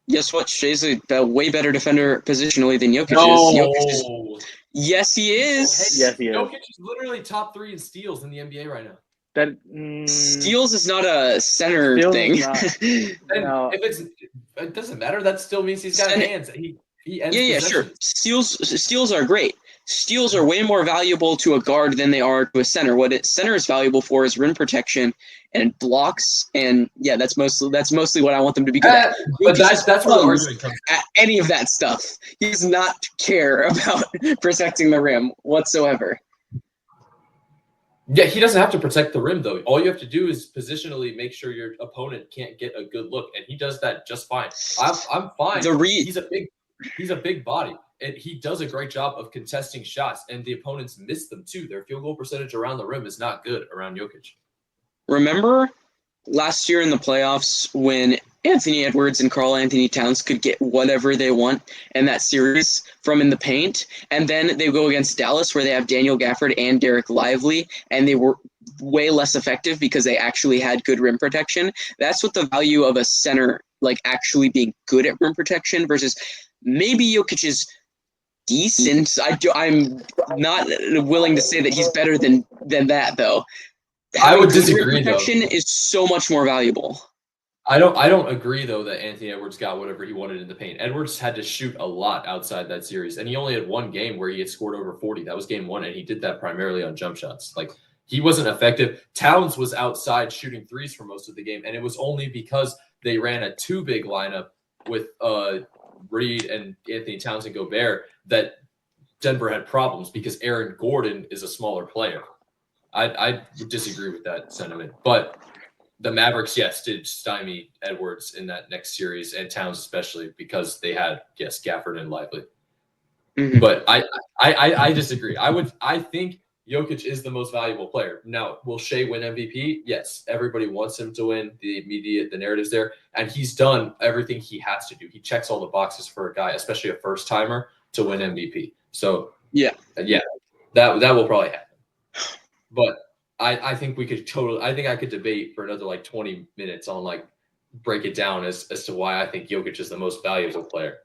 Guess what? Shea's a way better defender positionally than Jokic is. Yes, he is. Yes, he is. Jokic is literally top 3 in steals in the NBA right now. Steals is not a center thing. No. It doesn't matter. That still means he's got hands. He ends sure. Steals are great. Steals are way more valuable to a guard than they are to a center. What center is valuable for is rim protection and blocks, and that's mostly what I want them to be good at. But that's where the argument comes at any of that stuff. He does not care about protecting the rim whatsoever. Yeah, he doesn't have to protect the rim though. All you have to do is positionally make sure your opponent can't get a good look, and he does that just fine. I'm fine. He's a big body, and he does a great job of contesting shots, and the opponents miss them too. Their field goal percentage around the rim is not good around Jokic. Remember last year in the playoffs when Anthony Edwards and Karl Anthony Towns could get whatever they want in that series from in the paint, and then they go against Dallas where they have Daniel Gafford and Derek Lively, and they were way less effective because they actually had good rim protection. That's what the value of a center, actually being good at rim protection versus maybe Jokic is decent. I'm not willing to say that he's better than that though. I would disagree. Rim protection is so much more valuable. I don't agree though that Anthony Edwards got whatever he wanted in the paint. Edwards had to shoot a lot outside that series, and he only had one game where he had scored over 40. That was game 1, and he did that primarily on jump shots. He wasn't effective. Towns was outside shooting threes for most of the game, and it was only because they ran a 2-big lineup with Reed and Anthony Towns and Gobert that Denver had problems because Aaron Gordon is a smaller player. I would disagree with that sentiment, but the Mavericks, yes, did stymie Edwards in that next series, and Towns especially, because they had, yes, Gafford and Lively. Mhm. But I disagree. I think Jokic is the most valuable player. Now, will Shea win MVP? Yes. Everybody wants him to win. The narrative's there. And he's done everything he has to do. He checks all the boxes for a guy, especially a first timer, to win MVP. So Yeah. That will probably happen. But I think we could I think I could debate for another like 20 minutes on like break it down as to why I think Jokic is the most valuable player.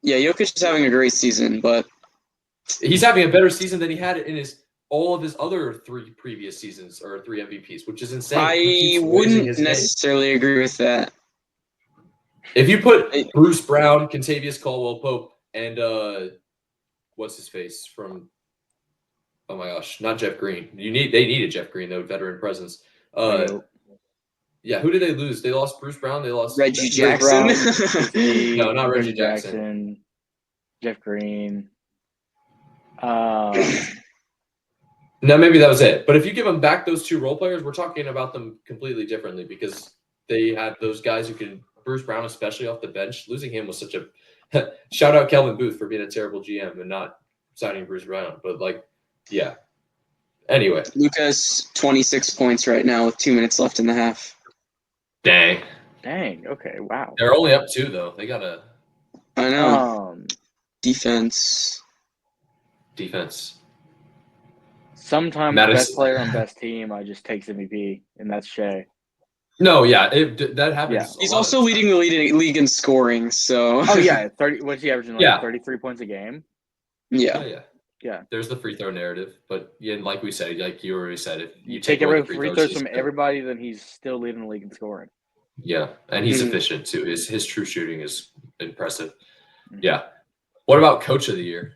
Yeah, Jokic is having a great season, but he's having a better season than he had in all of his other 3 previous seasons or 3 MVPs, which is insane. I wouldn't necessarily agree with that. If you put Bruce Brown, Kentavious Caldwell-Pope, and what's his face from? Oh my gosh, not Jeff Green. They needed Jeff Green though, veteran presence. Yeah, who did they lose? They lost Bruce Brown. They lost Reggie Jackson. No, not Reggie Jackson. Jeff Green. No, maybe that was it. But if you give them back those 2 role players, we're talking about them completely differently because they had those guys who can. Bruce Brown, especially off the bench, losing him was such a shout out Kelvin Booth for being a terrible GM and not signing Bruce Brown. But like, yeah. Anyway, Lucas 26 points right now with 2 minutes left in the half. Dang. Okay. Wow. They're only up 2 though. They gotta. I know. Defense. Sometimes Maddoc, best player on best team just takes MVP, and that's Shea. No, yeah, that happens. Yeah. He's also leading the league in scoring. So. Oh yeah, 30. What's he averaging? Like 33 points a game. Yeah. Yeah. There's the free throw narrative, but yeah, like we said, like you already said, if you take away every the free throws from everybody, then he's still leading the league in scoring. Yeah, and he's efficient too. His true shooting is impressive. Yeah. What about Coach of the Year?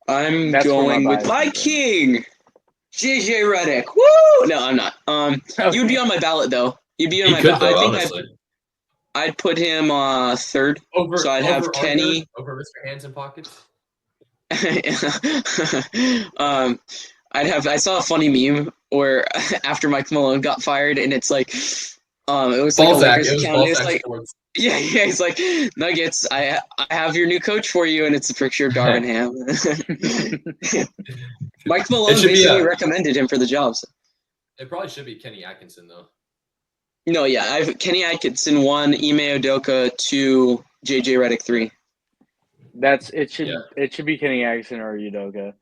I'm going with my king, JJ Redick. Woo! No, I'm not. You'd be on my ballot though. You'd be on my ballot. I think I'd put him third. So I'd have Kenny over Mr. Hands and Pockets. I saw a funny meme where after Mike Malone got fired, and it's like, it was like a Lakers account. It's like, yeah, he's like, Nuggets, I have your new coach for you, and it's a picture of Darvin Ham. Mike Malone basically recommended him for the jobs. It probably should be Kenny Atkinson though. No, yeah, I've Kenny Atkinson 1, Ime Udoka 2, JJ Redick 3. It should be Kenny Atkinson or Udoka.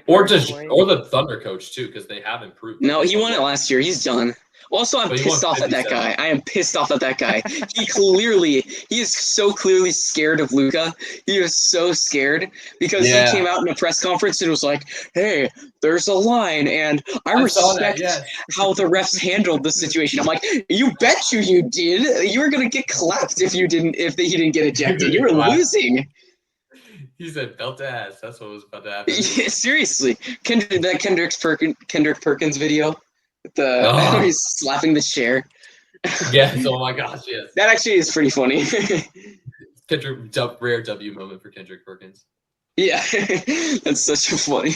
Or the Thunder coach too, because they have improved. No, he won it last year. He's done. Also, I'm pissed off at that guy. I am pissed off at that guy. He is so clearly scared of Luka. He is so scared because he came out in a press conference and was like, "Hey, there's a line, and I respect how the refs handled the situation." I'm like, "You bet you did. You were gonna get clapped if he didn't get ejected. You were losing." He said belt to ass. That's what was about to happen. Yeah, seriously. Kendrick Perkins video with he's slapping the chair. Yes, oh my gosh, yes. That actually is pretty funny. Rare W moment for Kendrick Perkins. Yeah, that's such a funny.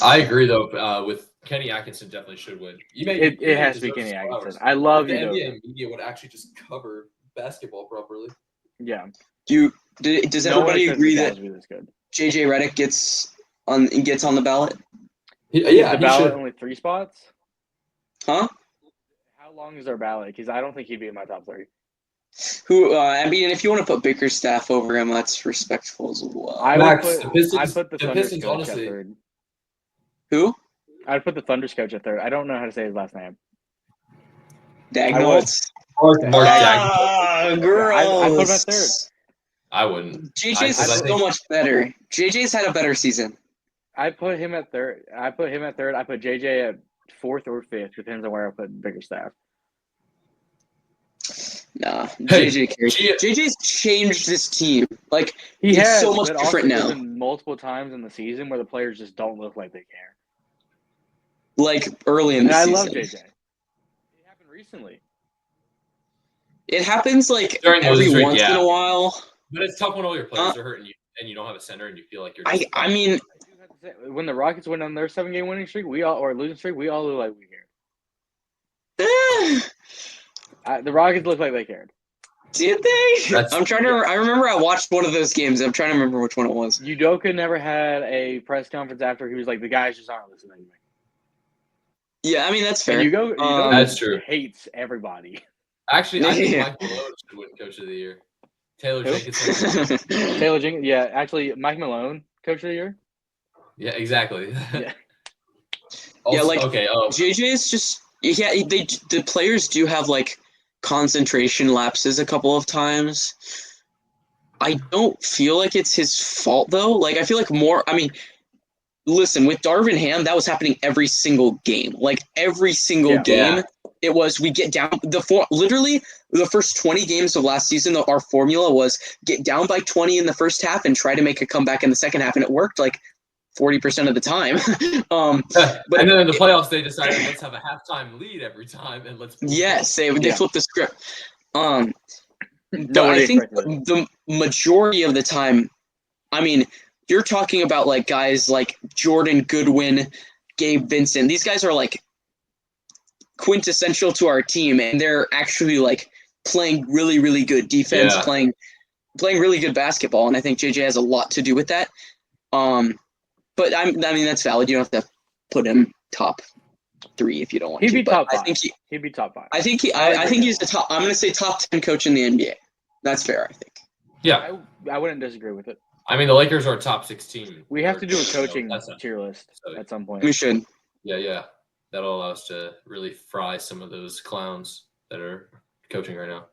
I agree though. With Kenny Atkinson, definitely should win. It has to be Kenny Atkinson. I love you. The NBA media would actually just cover basketball properly. Yeah. Does everybody agree that JJ Redick gets on the ballot? Yeah, the ballot only 3 spots. Huh? How long is our ballot? Because I don't think he'd be in my top 3. I mean, if you want to put Bickerstaff over him, that's respectful as well. I put the Pistons coach at 3rd. Who? I'd put the Thunder's coach at 3rd. I don't know how to say his last name. Dagnall. Mark Dagnall. Gross. I put him at 3rd. I wouldn't. JJ's so much better. JJ's had a better season. I put him at 3rd. I put JJ at 4th or 5th. Depends on where I put Bickerstaff. Nah, JJ's changed this team. Like he's so much different now. Multiple times in the season where the players just don't look like they care. Like early in the season. I love JJ. It happened recently. It happens like every once in a while. But it's tough when all your players are hurting you. and you don't have a center and you feel like you're. I mean, I do have to say, when the Rockets went on their 7-game winning streak, losing streak, we all look like we cared. The Rockets looked like they cared. did they? That's- I'm trying to. I remember I watched one of those games. I'm trying to remember which one it was. Udoka never had a press conference after he was like, the guys just aren't listening to me. Yeah, I mean that's fair. And Udoka That's true. hates everybody. Actually, I think Yeah. Mike Malone should win Coach of the Year. Taylor Who? Jenkins. Taylor Jenkins, yeah, actually, Mike Malone, Coach of the Year. Yeah, exactly. Yeah. Also, Yeah, like- okay. Oh, JJ is just the players do have like concentration lapses a couple of times. I don't feel like it's his fault though. Like I feel like more. I mean, listen, with Darvin Ham, that was happening every single game. Like every single Yeah. game, it was we get down literally the first 20 games of last season. Our formula was get down by 20 in the first half and try to make a comeback in the second half, and it worked like 40% of the time. But and then in the playoffs, they decided let's have a halftime lead every time and let's. yes, they Yeah. flipped the script. But Nobody I think expected it. the majority of the time, I mean, you're talking about like guys like Jordan Goodwin, Gabe Vincent. These guys are like quintessential to our team, and they're actually like playing really, really good defense, Yeah. playing really good basketball, and I think JJ has a lot to do with that. But I mean that's valid. You don't have to put him top 3 if you don't want He'd to. be but top I 5. think He'd be top 5. I think he's the top. I'm going to say top 10 coach in the NBA. That's fair, I think. Yeah, I wouldn't disagree with it. I mean the Lakers are top 16. We have to do a So coaching that's not- tier list at some point. We should. Yeah. That'll allow us to really fry some of those clowns that are coaching right now.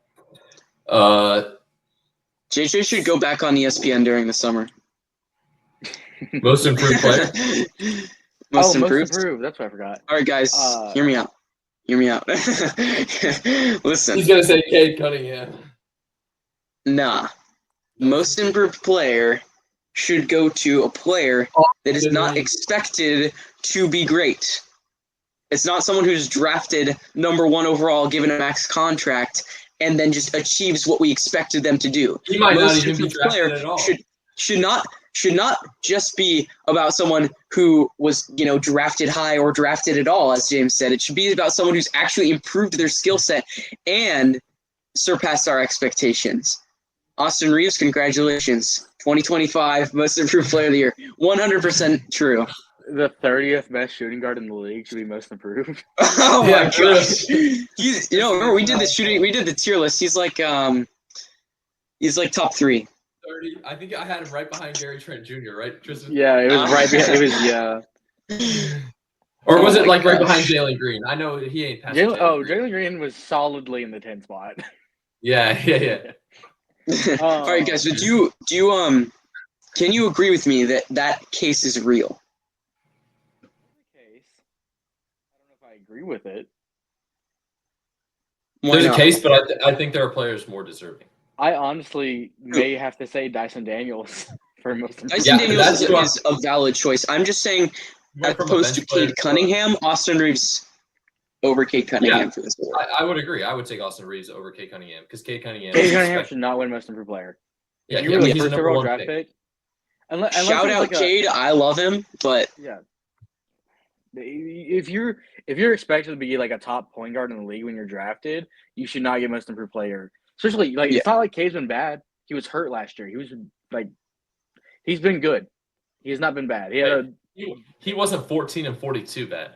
JJ should go back on ESPN during the summer. Most improved player. Most Most improved. improved. That's what I forgot. All right, guys, hear me out. Listen, He's gonna say Cade Cunningham. nah. Most improved player should go to a player that is not expected to be great. It's not someone who's drafted number 1 overall, given a max contract, and then just achieves what we expected them to do. He might not Most even be improved drafted at all. should not just be about someone who was, drafted high or drafted at all, as James said. It should be about someone who's actually improved their skill set and surpassed our expectations. Austin Reeves, congratulations. 2025 Most Improved Player of the Year. 100% true. The 30th best shooting guard in the league should be most improved. Oh Yeah, my true. gosh. Remember we did the tier list. He's like top 3. 30. I think I had him right behind Gary Trent Jr. Right, Tristan? Yeah, it was right behind. It was yeah. Or was it like right gosh. behind Jalen Green? I know he ain't past. Jalen Green was solidly in the 10 spot. Yeah. All right, guys. So do you can you agree with me that case is real? Case. I don't know if I agree with it. Why There's a not? case, but I think there are players more deserving. I honestly may have to say Dyson Daniels for most improved. Dyson Yeah, Daniels that's what- is a valid choice. I'm just saying, Went as from a opposed to bench player Cade Cunningham, Austin Reeves over Cade Cunningham for this award. I would agree. I would take Austin Reeves over Cade Cunningham because Cade Cunningham. Cade is Cunningham expected- should not win most improved player. Yeah, If you were the he's a first number overall 1 draft pick. pick. Unless Shout it's out like Cade. I love him, but Yeah. If you're expected to be like a top point guard in the league when you're drafted, you should not get most improved player. Especially like it's not like Cade's been bad. He was hurt last year. He was like he's been good. He has not been bad. He had He wasn't 14 and 42 bad.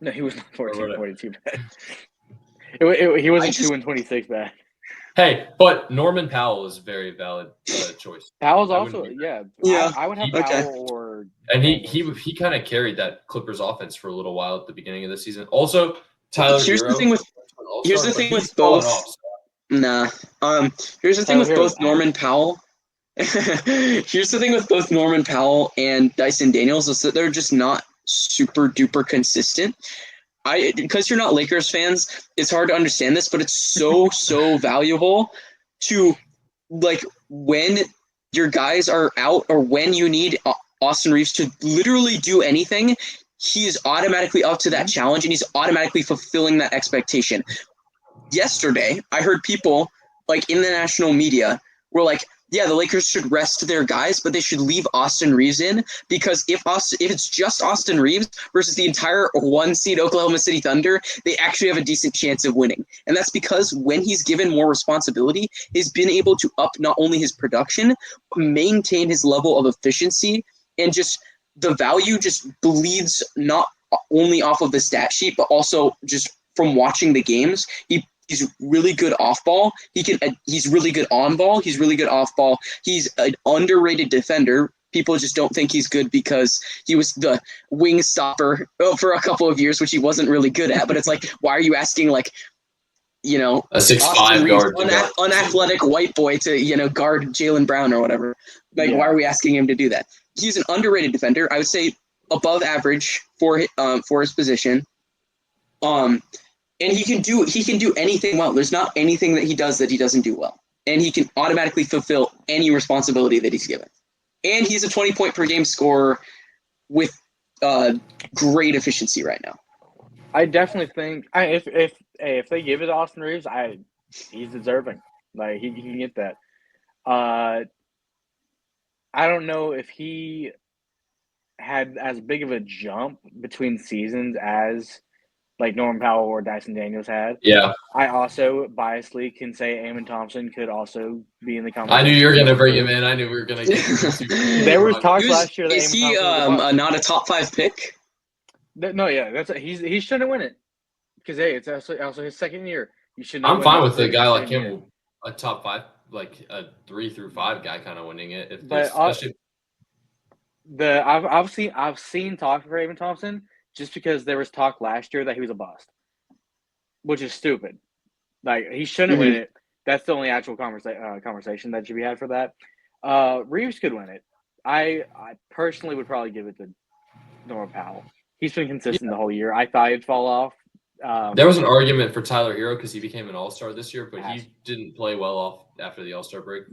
no, he was not 14, whatever. 42 bad. He wasn't 2 and 26 bad. Hey, but Norman Powell is a very valid choice, Powell's I also wouldn't Yeah. I would have Okay. Powell or and Daniels. he kind of carried that Clippers offense for a little while at the beginning of the season. Also, Tyler here's the Hero, thing with All-Star, here's the but thing he's with fallen both- off, so- here's the thing with Tyler both Hero's Norman Powell. Here's the thing with both Norman Powell and Dyson Daniels is that they're just not super duper consistent. Because you're not Lakers fans, it's hard to understand this, but it's so valuable to like when your guys are out or when you need Austin Reeves to literally do anything, he is automatically up to that challenge and he's automatically fulfilling that expectation. Yesterday, I heard people like in the national media where like, yeah, the Lakers should rest their guys, but they should leave Austin Reeves in, because if it's just Austin Reeves versus the entire 1 seed Oklahoma City Thunder, they actually have a decent chance of winning. And that's because when he's given more responsibility, he's been able to up not only his production, but maintain his level of efficiency, and just the value just bleeds not only off of the stat sheet, but also just from watching the games. He's really good off ball. He's really good on ball. He's really good off ball. He's an underrated defender. People just don't think he's good because he was the wing stopper for a couple of years, which he wasn't really good at. But it's like, why are you asking like, you know, a 6'5" guard, unathletic white boy to, you know, guard Jaylen Brown or whatever? Like, why are we asking him to do that? He's an underrated defender. I would say above average for his position. And he can do anything well. There's not anything that he does that he doesn't do well. And he can automatically fulfill any responsibility that he's given. And he's a 20-point per game scorer with great efficiency right now. I definitely think if they give it to Austin Reeves, he's deserving. Like he can get that. I don't know if he had as big of a jump between seasons as like Norman Powell or Dyson Daniels had. Yeah. I also biasly can say Amen Thompson could also be in the conversation. I knew you were going to bring him in. I knew we were going to get him. There was talks last year that is Amen he Thompson was not a top 5 pick? No, yeah, he shouldn't win it because hey, it's also his second year. You should. I'm fine with a guy like him, a top 5, like a 3 through 5 guy, kind of winning it. I've seen talk for Amen Thompson just because there was talk last year that he was a bust, which is stupid. Like he shouldn't win it. That's the only actual conversation that should be had for that. Reeves could win it. I personally would probably give it to Norman Powell. He's been consistent the whole year. I thought he'd fall off. There was an argument for Tyler Hero because he became an All-Star this year, but he didn't play well off after the All-Star break.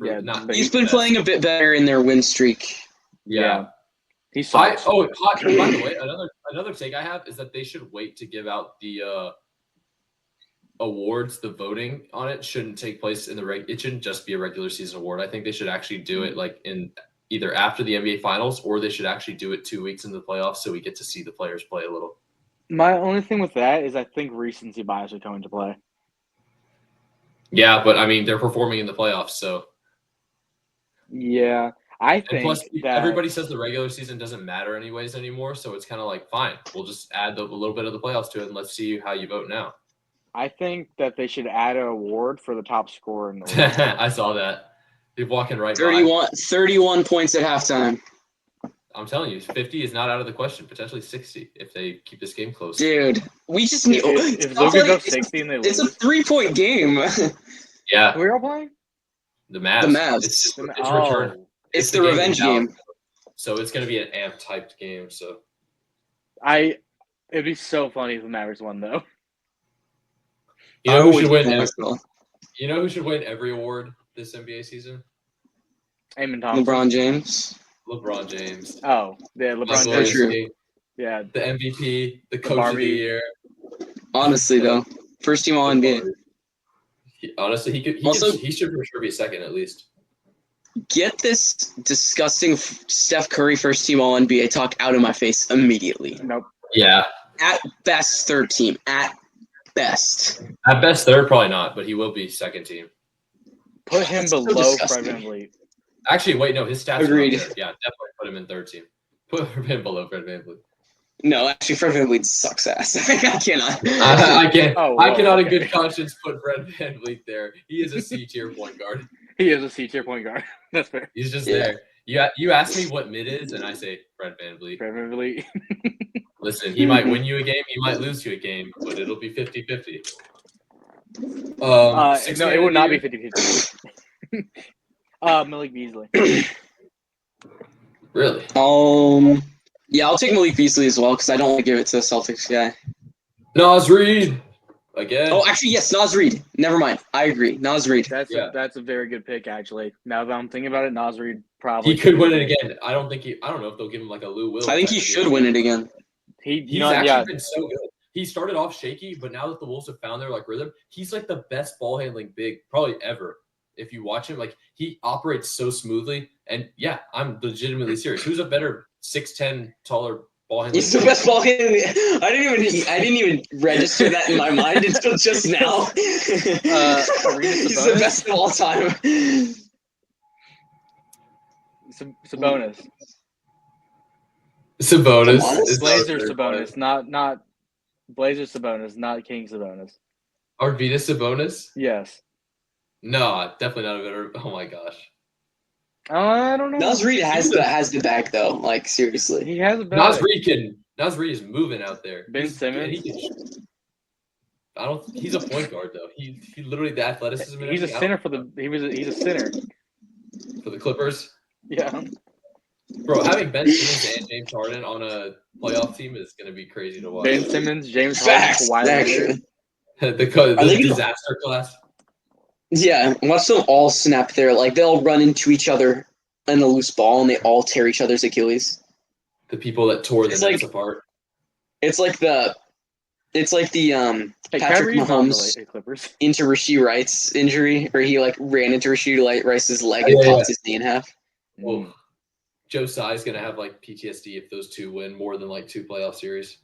He's been playing a bit better in their win streak. Yeah. He sucks. By the way, another take I have is that they should wait to give out the awards. The voting on it shouldn't take place in it shouldn't just be a regular season award. I think they should actually do it like in either after the NBA Finals, or they should actually do it 2 weeks into the playoffs so we get to see the players play a little. My only thing with that is I think recency bias would come into play. Yeah, but I mean they're performing in the playoffs, so yeah. I think plus, that everybody says the regular season doesn't matter anyways anymore, so it's kind of like, fine, we'll just add a little bit of the playoffs to it, and let's see how you vote now. I think that they should add an award for the top scorer in the league. I saw that. You're walking right 31 points at halftime. I'm telling you, 50 is not out of the question. Potentially 60 if they keep this game close. Dude, we just need. If Luka goes 60 and they lose, it's a 3-point game. Yeah. Who are you all playing? The Mavs. It's return. It's the revenge game. So it's going to be an amp-typed game. So it'd be so funny if the Mavericks won, though. You know who should win? You know who should win every award this NBA season? Amen Thompson. LeBron James. Oh, yeah, LeBron James. Yeah, the MVP, the coach of the year. Honestly, though, first team All NBA. Honestly, he should for sure be second at least. Get this disgusting Steph Curry first team All NBA talk out of my face immediately. Nope. Yeah. At best, third team. At best. At best, third, probably not, but he will be second team. Put him below Fred VanVleet. Actually, wait, no, his stats Agreed. are up there. Yeah, definitely put him in third team. Put him below Fred VanVleet. No, actually, Fred VanVleet sucks ass. I cannot. I can't. I cannot in okay. good conscience put Fred VanVleet there. He is a C-tier point guard. He is a C-tier point guard. That's fair. He's just there. You ask me what mid is, and I say Fred VanVleet. Fred VanVleet. Listen, he might win you a game, he might lose you a game, but it'll be 50-50. No, it would not be 50-50. Malik Beasley. Really? Yeah, I'll take Malik Beasley as well because I don't want to give it to the Celtics guy. Naz Reid again. Oh, actually, yes, Naz Reid. Never mind. I agree. Naz Reid. That's a very good pick, actually. Now that I'm thinking about it, Naz Reid probably. He could win it again. I don't know if they'll give him like a Lou Will. I think he should win it again. He's actually been so good. He started off shaky, but now that the Wolves have found their like rhythm, he's like the best ball handling big probably ever. if you watch him, like he operates so smoothly. And yeah, I'm legitimately serious. Who's a better 6'10" taller ball handler? He's the best ball handler. I didn't even register that in my mind until just now. He's the best of all time. Sabonis. Sabonis. It's Blazer Sabonis, not Blazer Sabonis, not King Sabonis. Arvydas Sabonis? Yes. No, definitely not a better. Oh my gosh. I don't know. Naz Reid has the bag though. Like seriously, He has a bag. Naz Reid is moving out there. Ben Simmons. He's a point guard though. He literally the athleticism. And He's a everything, center he's a center. for the Clippers. Yeah. Bro, having Ben Simmons and James Harden on a playoff team is going to be crazy to watch. Ben Simmons, James Harden, Kawhi Leonard. the disaster class. Yeah, watch them all snap there. Like they'll run into each other in a loose ball, and they all tear each other's Achilles. The people that tore the Nets apart. It's like the Patrick Mahomes Clippers into Rasheed Wright's injury, where he like ran into Rasheed Rice's leg and popped his knee in half. Well, Joe Tsai's gonna have like PTSD if those two win more than like 2 playoff series.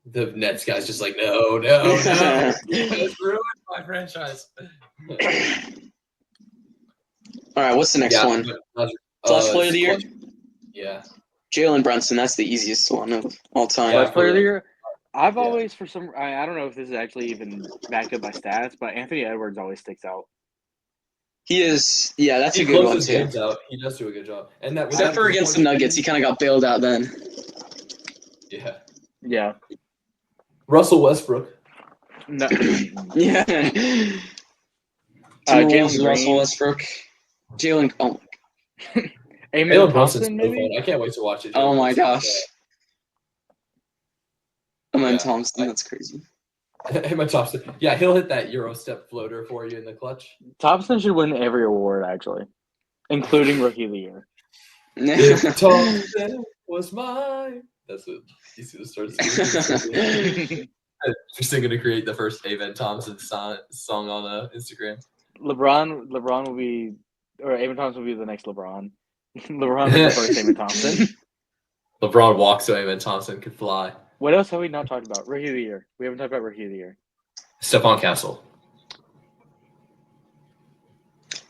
The Nets guy's just like, no. It's ruined my franchise. All right, what's the next one? Flash player of the year? Yeah. Jalen Brunson, that's the easiest one of all time. Flash player of the year? I've always, for some, I don't know if this is actually even backed up by stats, but Anthony Edwards always sticks out. He is, yeah, that's a good one too. He does do a good job. And that except for against the Nuggets, he kind of got bailed out then. Yeah. Yeah. Russell Westbrook. No. Yeah. Jalen Russell Westbrook. Jalen. Oh. Amen Thompson, maybe? So I can't wait to watch it. Oh my gosh. Amen Thompson, that's crazy. Amen Thompson. Yeah, he'll hit that Euro step floater for you in the clutch. Thompson should win every award, actually, including Rookie of the Year. If Thompson was mine. That's what you see the start singing. Tristan gonna create the first Amen Thompson song on Instagram. LeBron will be, or Amen Thompson will be the next LeBron. LeBron will be the first Amen Thompson. LeBron walks so Amen Thompson could fly. What else have we not talked about? Rookie of the Year. We haven't talked about Rookie of the Year. Stephon Castle.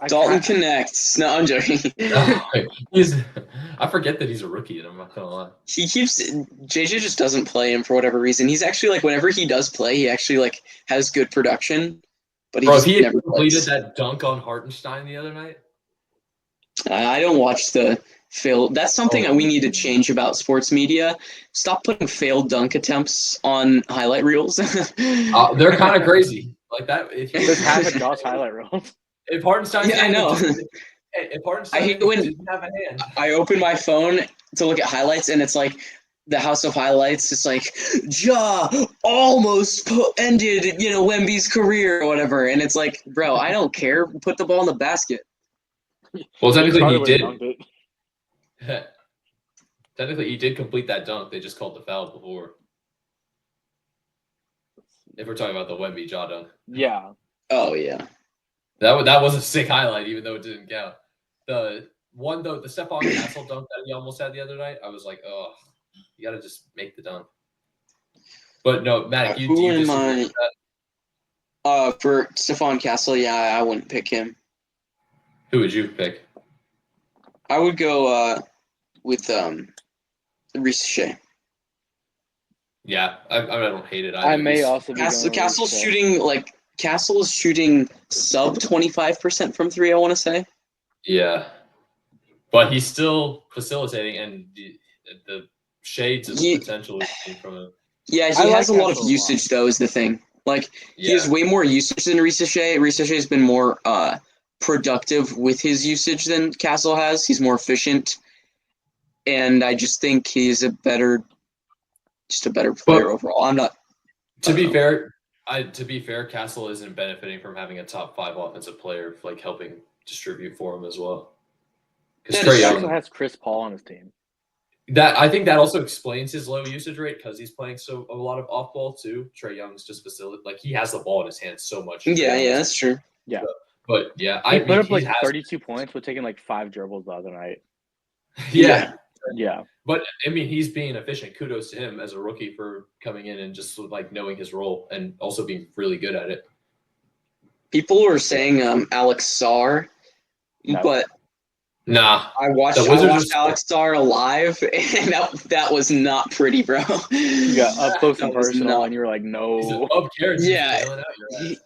Dalton connects. No, I'm joking. I forget that he's a rookie, and I'm not gonna lie. JJ just doesn't play him for whatever reason. He's actually like whenever he does play, he actually like has good production. But he never completed that dunk on Hartenstein the other night. I don't watch the failed. That's something we need to change about sports media. Stop putting failed dunk attempts on highlight reels. They're kind of crazy. Like that. If There's half a Josh highlight reels. If Hartenstein, I know. If Hartenstein I hate when didn't have a hand. I open my phone to look at highlights, and it's like the House of Highlights. It's like Ja almost ended, Wemby's career or whatever, and it's like, bro, I don't care. Put the ball in the basket. Well, technically he did. Technically, he did complete that dunk. They just called the foul before. If we're talking about the Wemby jaw dunk. Yeah. Oh yeah. That was a sick highlight, even though it didn't count. The one though, the Stephon Castle dunk that he almost had the other night, I was like, oh, you got to just make the dunk. But no, Maddoc, you disagree with that? For Stephon Castle, yeah, I wouldn't pick him. Who would you pick? I would go with Reese Shea. Yeah, I don't hate it. I may also be Castle's shooting sub 25% from 3. I want to say. Yeah, but he's still facilitating, and the shades of potential from him. Yeah, he has a lot of usage though. Is the thing. Like he has way more usage than Reese Shea. Reese Shea has been more productive with his usage than Castle has. He's more efficient, and I just think he's a better player overall. I'm not. To be fair, Castle isn't benefiting from having a top 5 offensive player like helping distribute for him as well. Because Trae Young has Chris Paul on his team. I think that also explains his low usage rate because he's playing a lot of off ball too. Trae Young's just he has the ball in his hands so much. Yeah, that's true. Yeah, But yeah, He I put mean, up he like has 32 points with taking like 5 dribbles the other night. yeah. Yeah. But I mean, he's being efficient. Kudos to him as a rookie for coming in and just like knowing his role and also being really good at it. People were saying Alex Sarr, No. but Nah, I watched The Wizards are Alex Sarr live, and that was not pretty, bro. You got up close and That was personal, not. and you were like, he's no. above Carrots. Yeah. Bailing out your ass.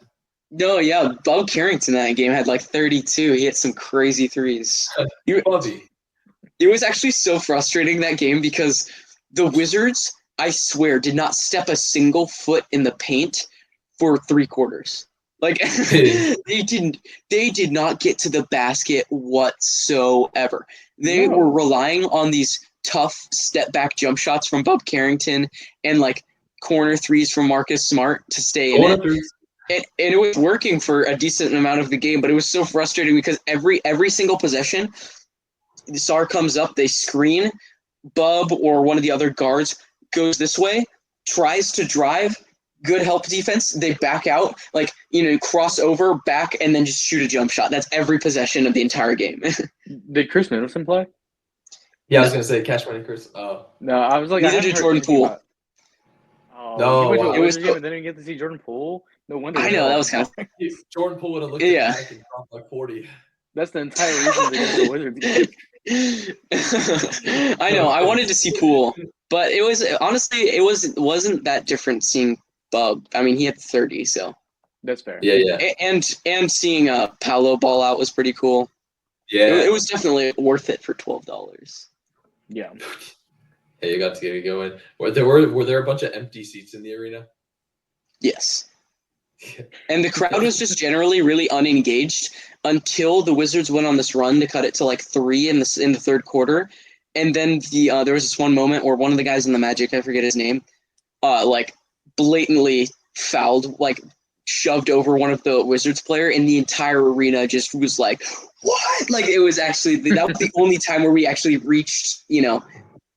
No, yeah, Bob Carrington that game had like 32. He hit some crazy threes. Bubby. It was actually so frustrating that game because the Wizards, I swear, did not step a single foot in the paint for 3 quarters. Like they did not get to the basket whatsoever. They No. were relying on these tough step back jump shots from Bob Carrington and like corner threes from Marcus Smart to stay in it. And it was working for a decent amount of the game, but it was so frustrating because every single possession, Sarr comes up, they screen, Bub or one of the other guards goes this way, tries to drive, good help defense, they back out, like, cross over, back, and then just shoot a jump shot. That's every possession of the entire game. Did Chris Middleton play? Yeah, I was gonna say Cash Money Chris. Oh, No, I was like, I Neither haven't did heard Jordan anything Poole. about. Oh, No, you went to wow. a It was Wizards game and didn't even get to see Jordan Poole? No wonder. I know, that was kind of. Jordan Poole would have looked Yeah. at Maddoc and dropped like 40. That's the entire reason to go to a Wizards game. I know. I wanted to see Poole, but it was honestly wasn't that different seeing Bub. I mean, he had 30, so That's fair. Yeah. and seeing Paolo ball out was pretty cool. Yeah. It was definitely worth it for $12. Yeah. Hey, you got to get it going. Were there a bunch of empty seats in the arena? Yes. And the crowd was just generally really unengaged until the Wizards went on this run to cut it to like 3 in the third quarter, and then there was this one moment where one of the guys in the Magic, I forget his name, like blatantly fouled, like shoved over one of the Wizards player, and the entire arena just was like, "What?" Like it was actually that was the only time where we actually reached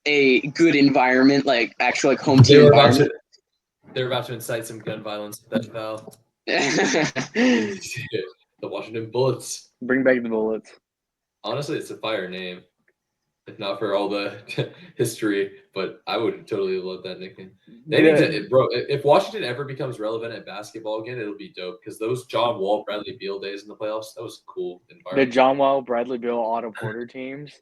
a good environment, like actual like home team environment. They were about to incite some gun violence with that foul. The Washington Bullets. Bring back the Bullets. Honestly, it's a fire name. If not for all the history, but I would totally love that nickname. They need to, bro. If Washington ever becomes relevant at basketball again, it'll be dope because those John Wall, Bradley Beal days in the playoffs, that was a cool The environment. John Wall, Bradley Beal, Otto Porter teams.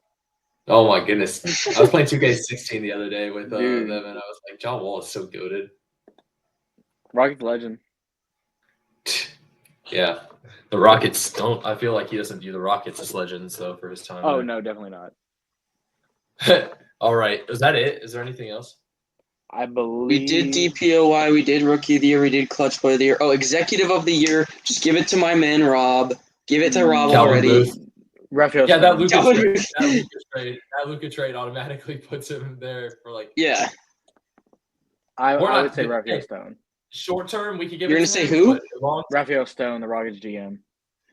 Oh my goodness! I was playing 2K16 the other day with them, Dude. and I was like, John Wall is so goated. Rockets legend. Yeah, the Rockets don't. I feel like he doesn't view the Rockets as legends though for his time. Oh there. no, definitely not. All right, is that it? Is there anything else? I believe We did DPOY, we did Rookie of the Year, we did Clutch Player of the Year. Oh, Executive of the Year. Just give it to my man Rob. Give it to Rob Calvin already. Booth. Raphael. Yeah, that Stone. Luka Calvin trade. Booth. That Luka trade automatically puts him there for like. Yeah. I We're not- would say Raphael hey. Stone. Short term, we could give. You're it gonna to say him, who? but long Raphael Stone, the Rockets GM.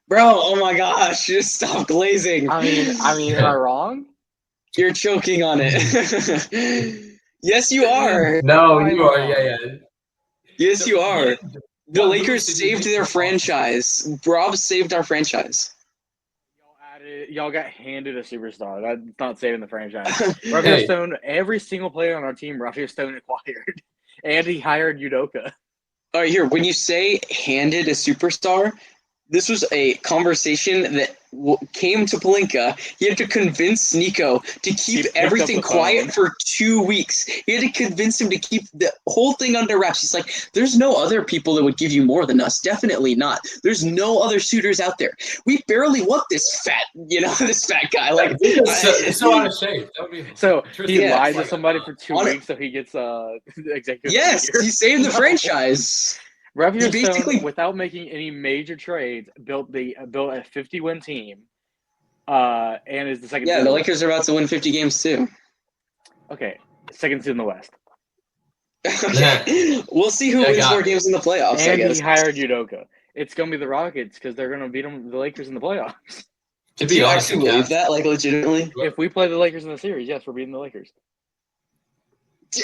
Bro, oh my gosh, just stop glazing. I mean, am I wrong? You're choking on it. Yes, you are. No, I'm you are. wrong. Yeah. Yes, you are. The What Lakers moves did he saved make their for Boston? franchise. Rob saved our franchise. Y'all got handed a superstar. That's not saving the franchise. Raphael Hey. Stone, every single player on our team, Raphael Stone acquired. And he hired Udoka. All right, here. When you say handed a superstar, this was a conversation that came to Pelinka. He had to convince Nico to He keep picked up everything the quiet phone. for 2 weeks. He had to convince him to keep the whole thing under wraps. He's like, there's no other people that would give you more than us. Definitely not. There's no other suitors out there. We barely want this fat guy. Like, It's so out of shape. That would be, So Tristan, he Yeah. lied to like, somebody for 2 on it. weeks so he gets executive. yes, of the year. he saved the No. franchise. Raphael He basically- Stone, without making any major trades, built a 50-win team, and is the second. Yeah, seed the in Lakers are about to win 50 games too. Okay, second seed in the West, Okay. We'll see who Yeah, wins got more it. games in the playoffs, I and guess. he hired Udoka. It's gonna be the Rockets because they're gonna beat the Lakers in the playoffs. to Do be you honest, actually the believe Cavs- that? Like, legitimately? If we play the Lakers in the series, yes, we're beating the Lakers.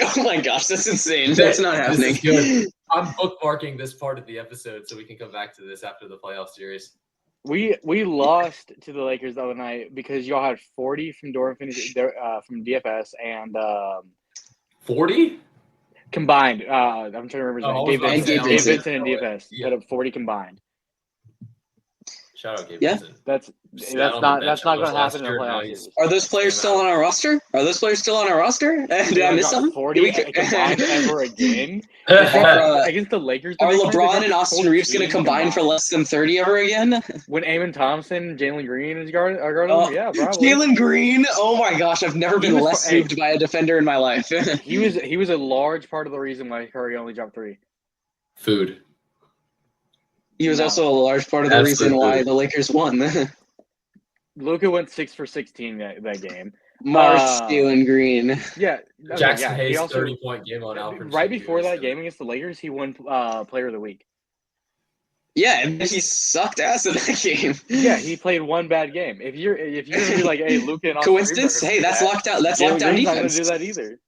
Oh my gosh, that's insane. That's not This happening. is good. I'm bookmarking this part of the episode so we can come back to this after the playoff series. We lost to the Lakers the other night because y'all had 40 from from DFS and 40? combined. I'm trying to remember his Oh, name. I was about to say, Gabe Gabe Vincent. Vincent and DFS put up 40 combined. Shout out Gabe Yeah. Vincent. That's Sat on the not bench going with to us last happen in the year, now playoffs. he's- Are those players still on our roster? Did I miss something? 40 combined ever again Are, against the Lakers. Are the next night, they LeBron dropped and Austin Reeves going to 14 combine for combined. less than 30 ever again? When Eamon Thompson, Jalen Green are guarding them? Yeah, probably. Jalen Green. Oh my gosh, I've never been less moved by a defender in my life. He was a large part of the reason why Curry only dropped 3. Food. He was No. also a large part of the reason why the Lakers won. Luka went 6 for 16 that game. Jalen Green. Yeah. Jackson Hayes, he also, 30-point game on Alfred. right before that game against the Lakers, he won Player of the Week. Yeah, and he sucked ass in that game. Yeah, he played one bad game. If you're gonna be like, hey, Luka and Austin coincidence? Hey, that's locked out. That's Jalen locked down Green's not gonna defense. do that either.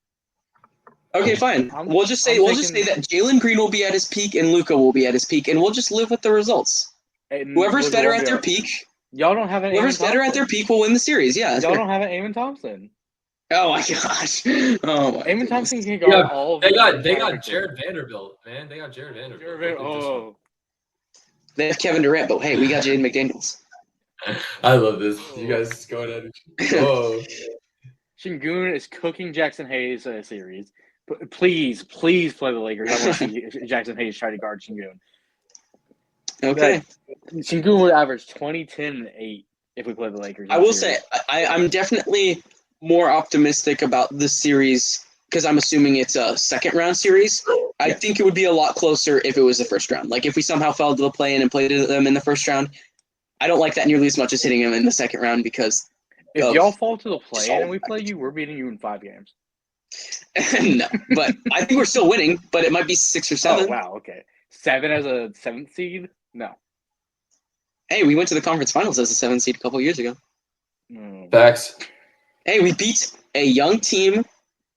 Okay, fine. We'll just say that Jalen Green will be at his peak and Luka will be at his peak, and we'll just live with the results. And Whoever's Luka better won't at be their on- peak, Y'all don't have an whoever's Eamon better at Thompson. their peak will win the series. Yeah, Y'all don't have an Eamon Thompson. Oh my gosh. Oh my. Eamon Thompson can guard all of They them. got Jared Vanderbilt, man. They got Jared Vanderbilt. Oh. They have Kevin Durant, but hey, we got Jaden McDaniels. I love this. You guys go ahead. Whoa. Şengün is cooking Jackson Hayes a series. Please play the Lakers. I want to see Jackson Hayes try to guard Şengün. Okay. Şengün would average 20, 10, and 8 if we play the Lakers. I will say I'm definitely more optimistic about this series because I'm assuming it's a second round series. I think it would be a lot closer if it was the first round. Like if we somehow fell to the play-in and played them in the first round. I don't like that nearly as much as hitting them in the second round because if y'all fall to the play-in and we play you, we're beating you in 5 games. No, but I think we're still winning, but it might be 6 or 7. Oh, wow, okay. 7 as a 7th seed? No. Hey, we went to the conference finals as a 7th seed a couple years ago. Facts. Hey, we beat a young team.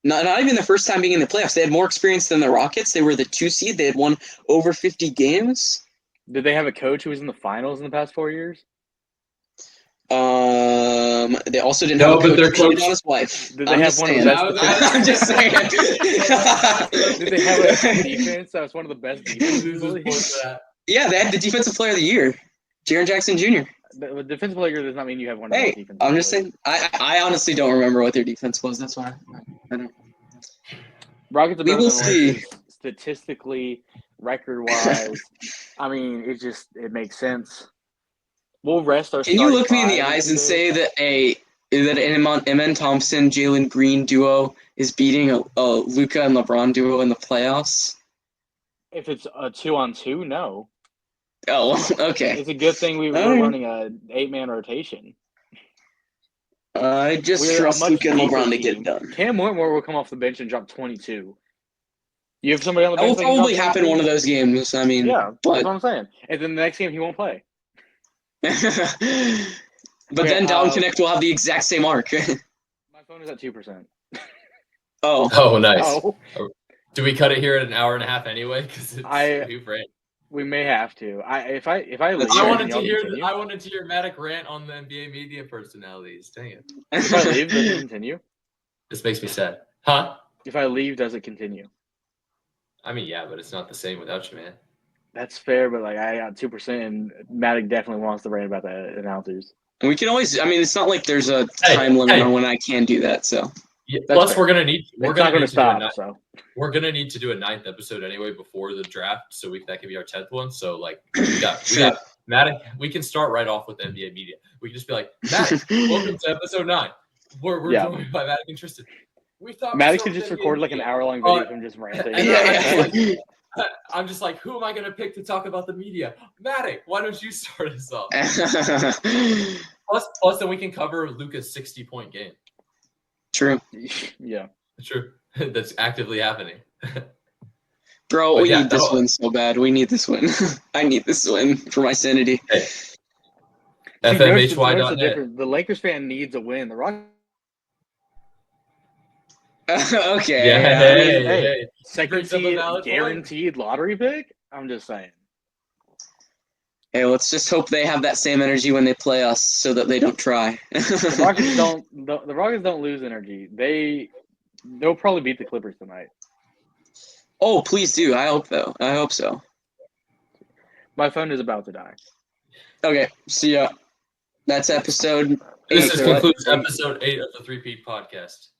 Not even the first time being in the playoffs. They had more experience than the Rockets. They were the 2 seed. They had won over 50 games. Did they have a coach who was in the finals in the past 4 years? They also didn't have a coach their who cheated coach on his wife. Did they have one of the best? I'm just saying. Did they have a defense that was one of the best defenses in the league? Yeah, they had the defensive player of the year, Jaren Jackson Jr. The defensive player does not mean you have one of the Hey, best defenses. I'm just saying. I honestly don't remember what their defense was. That's why I don't. Rockets are We better will than see. Lakers statistically, record-wise. I mean, it makes sense. We'll rest our. Can you look me in starting the five eyes and today. say that an Eamon Thompson, Jalen Green duo is beating a Luka and LeBron duo in the playoffs? If it's a 2-on-2, no. Oh, okay. It's a good thing we're running a 8-man rotation. I just We're a trust much Luka and deeper LeBron to get team. it done. Cam Whitmore will come off the bench and drop 22. You have somebody on the That bench will that can probably drop happen 22? one of those games. I mean, Yeah, but that's what I'm saying. And then the next game he won't play. but then Down Connect will have the exact same arc. My phone is at 2%. Oh, Oh, nice. Oh, Do we cut it here at an hour and a half anyway? Because we may have to. If I leave, I wanted wanted to hear Maddoc rant on the NBA media personalities. Dang it! If I leave, does it continue? This makes me sad. Huh? If I leave, does it continue? I mean, yeah, but it's not the same without you, man. That's fair, but like I got 2%, and Maddoc definitely wants to rant about the announcers. we can always. I mean, it's not like there's a time limit on when I can do that. So. Yeah, That's plus, fair. we're gonna need. We're not going to stop. So we're gonna need to do a 9th episode anyway before the draft, so that could be our 10th one. So like, we got Maddoc. We can start right off with NBA media. We can just be like, Maddoc, welcome to episode 9. We're joined by Maddoc and Tristan. We thought Maddoc could just record like an hour-long video of him just ranting. I'm just like, who am I gonna pick to talk about the media? Maddoc, why don't you start us off? Plus, then we can cover Luka's 60-point game. True. Yeah. True. That's actively happening. Bro, we need this win so bad. We need this win. I need this win for my sanity. Hey. FMHY.net. The Lakers fan needs a win. The Rockets. Okay. Yeah, hey. Second seed guaranteed lottery pick? I'm just saying. Hey, let's just hope they have that same energy when they play us, so that they don't try. The Rockets don't. The Rockets don't lose energy. They'll probably beat the Clippers tonight. Oh, please do. I hope so. My phone is about to die. Okay, see ya. That's episode This 8. concludes episode 8 of the 3P podcast.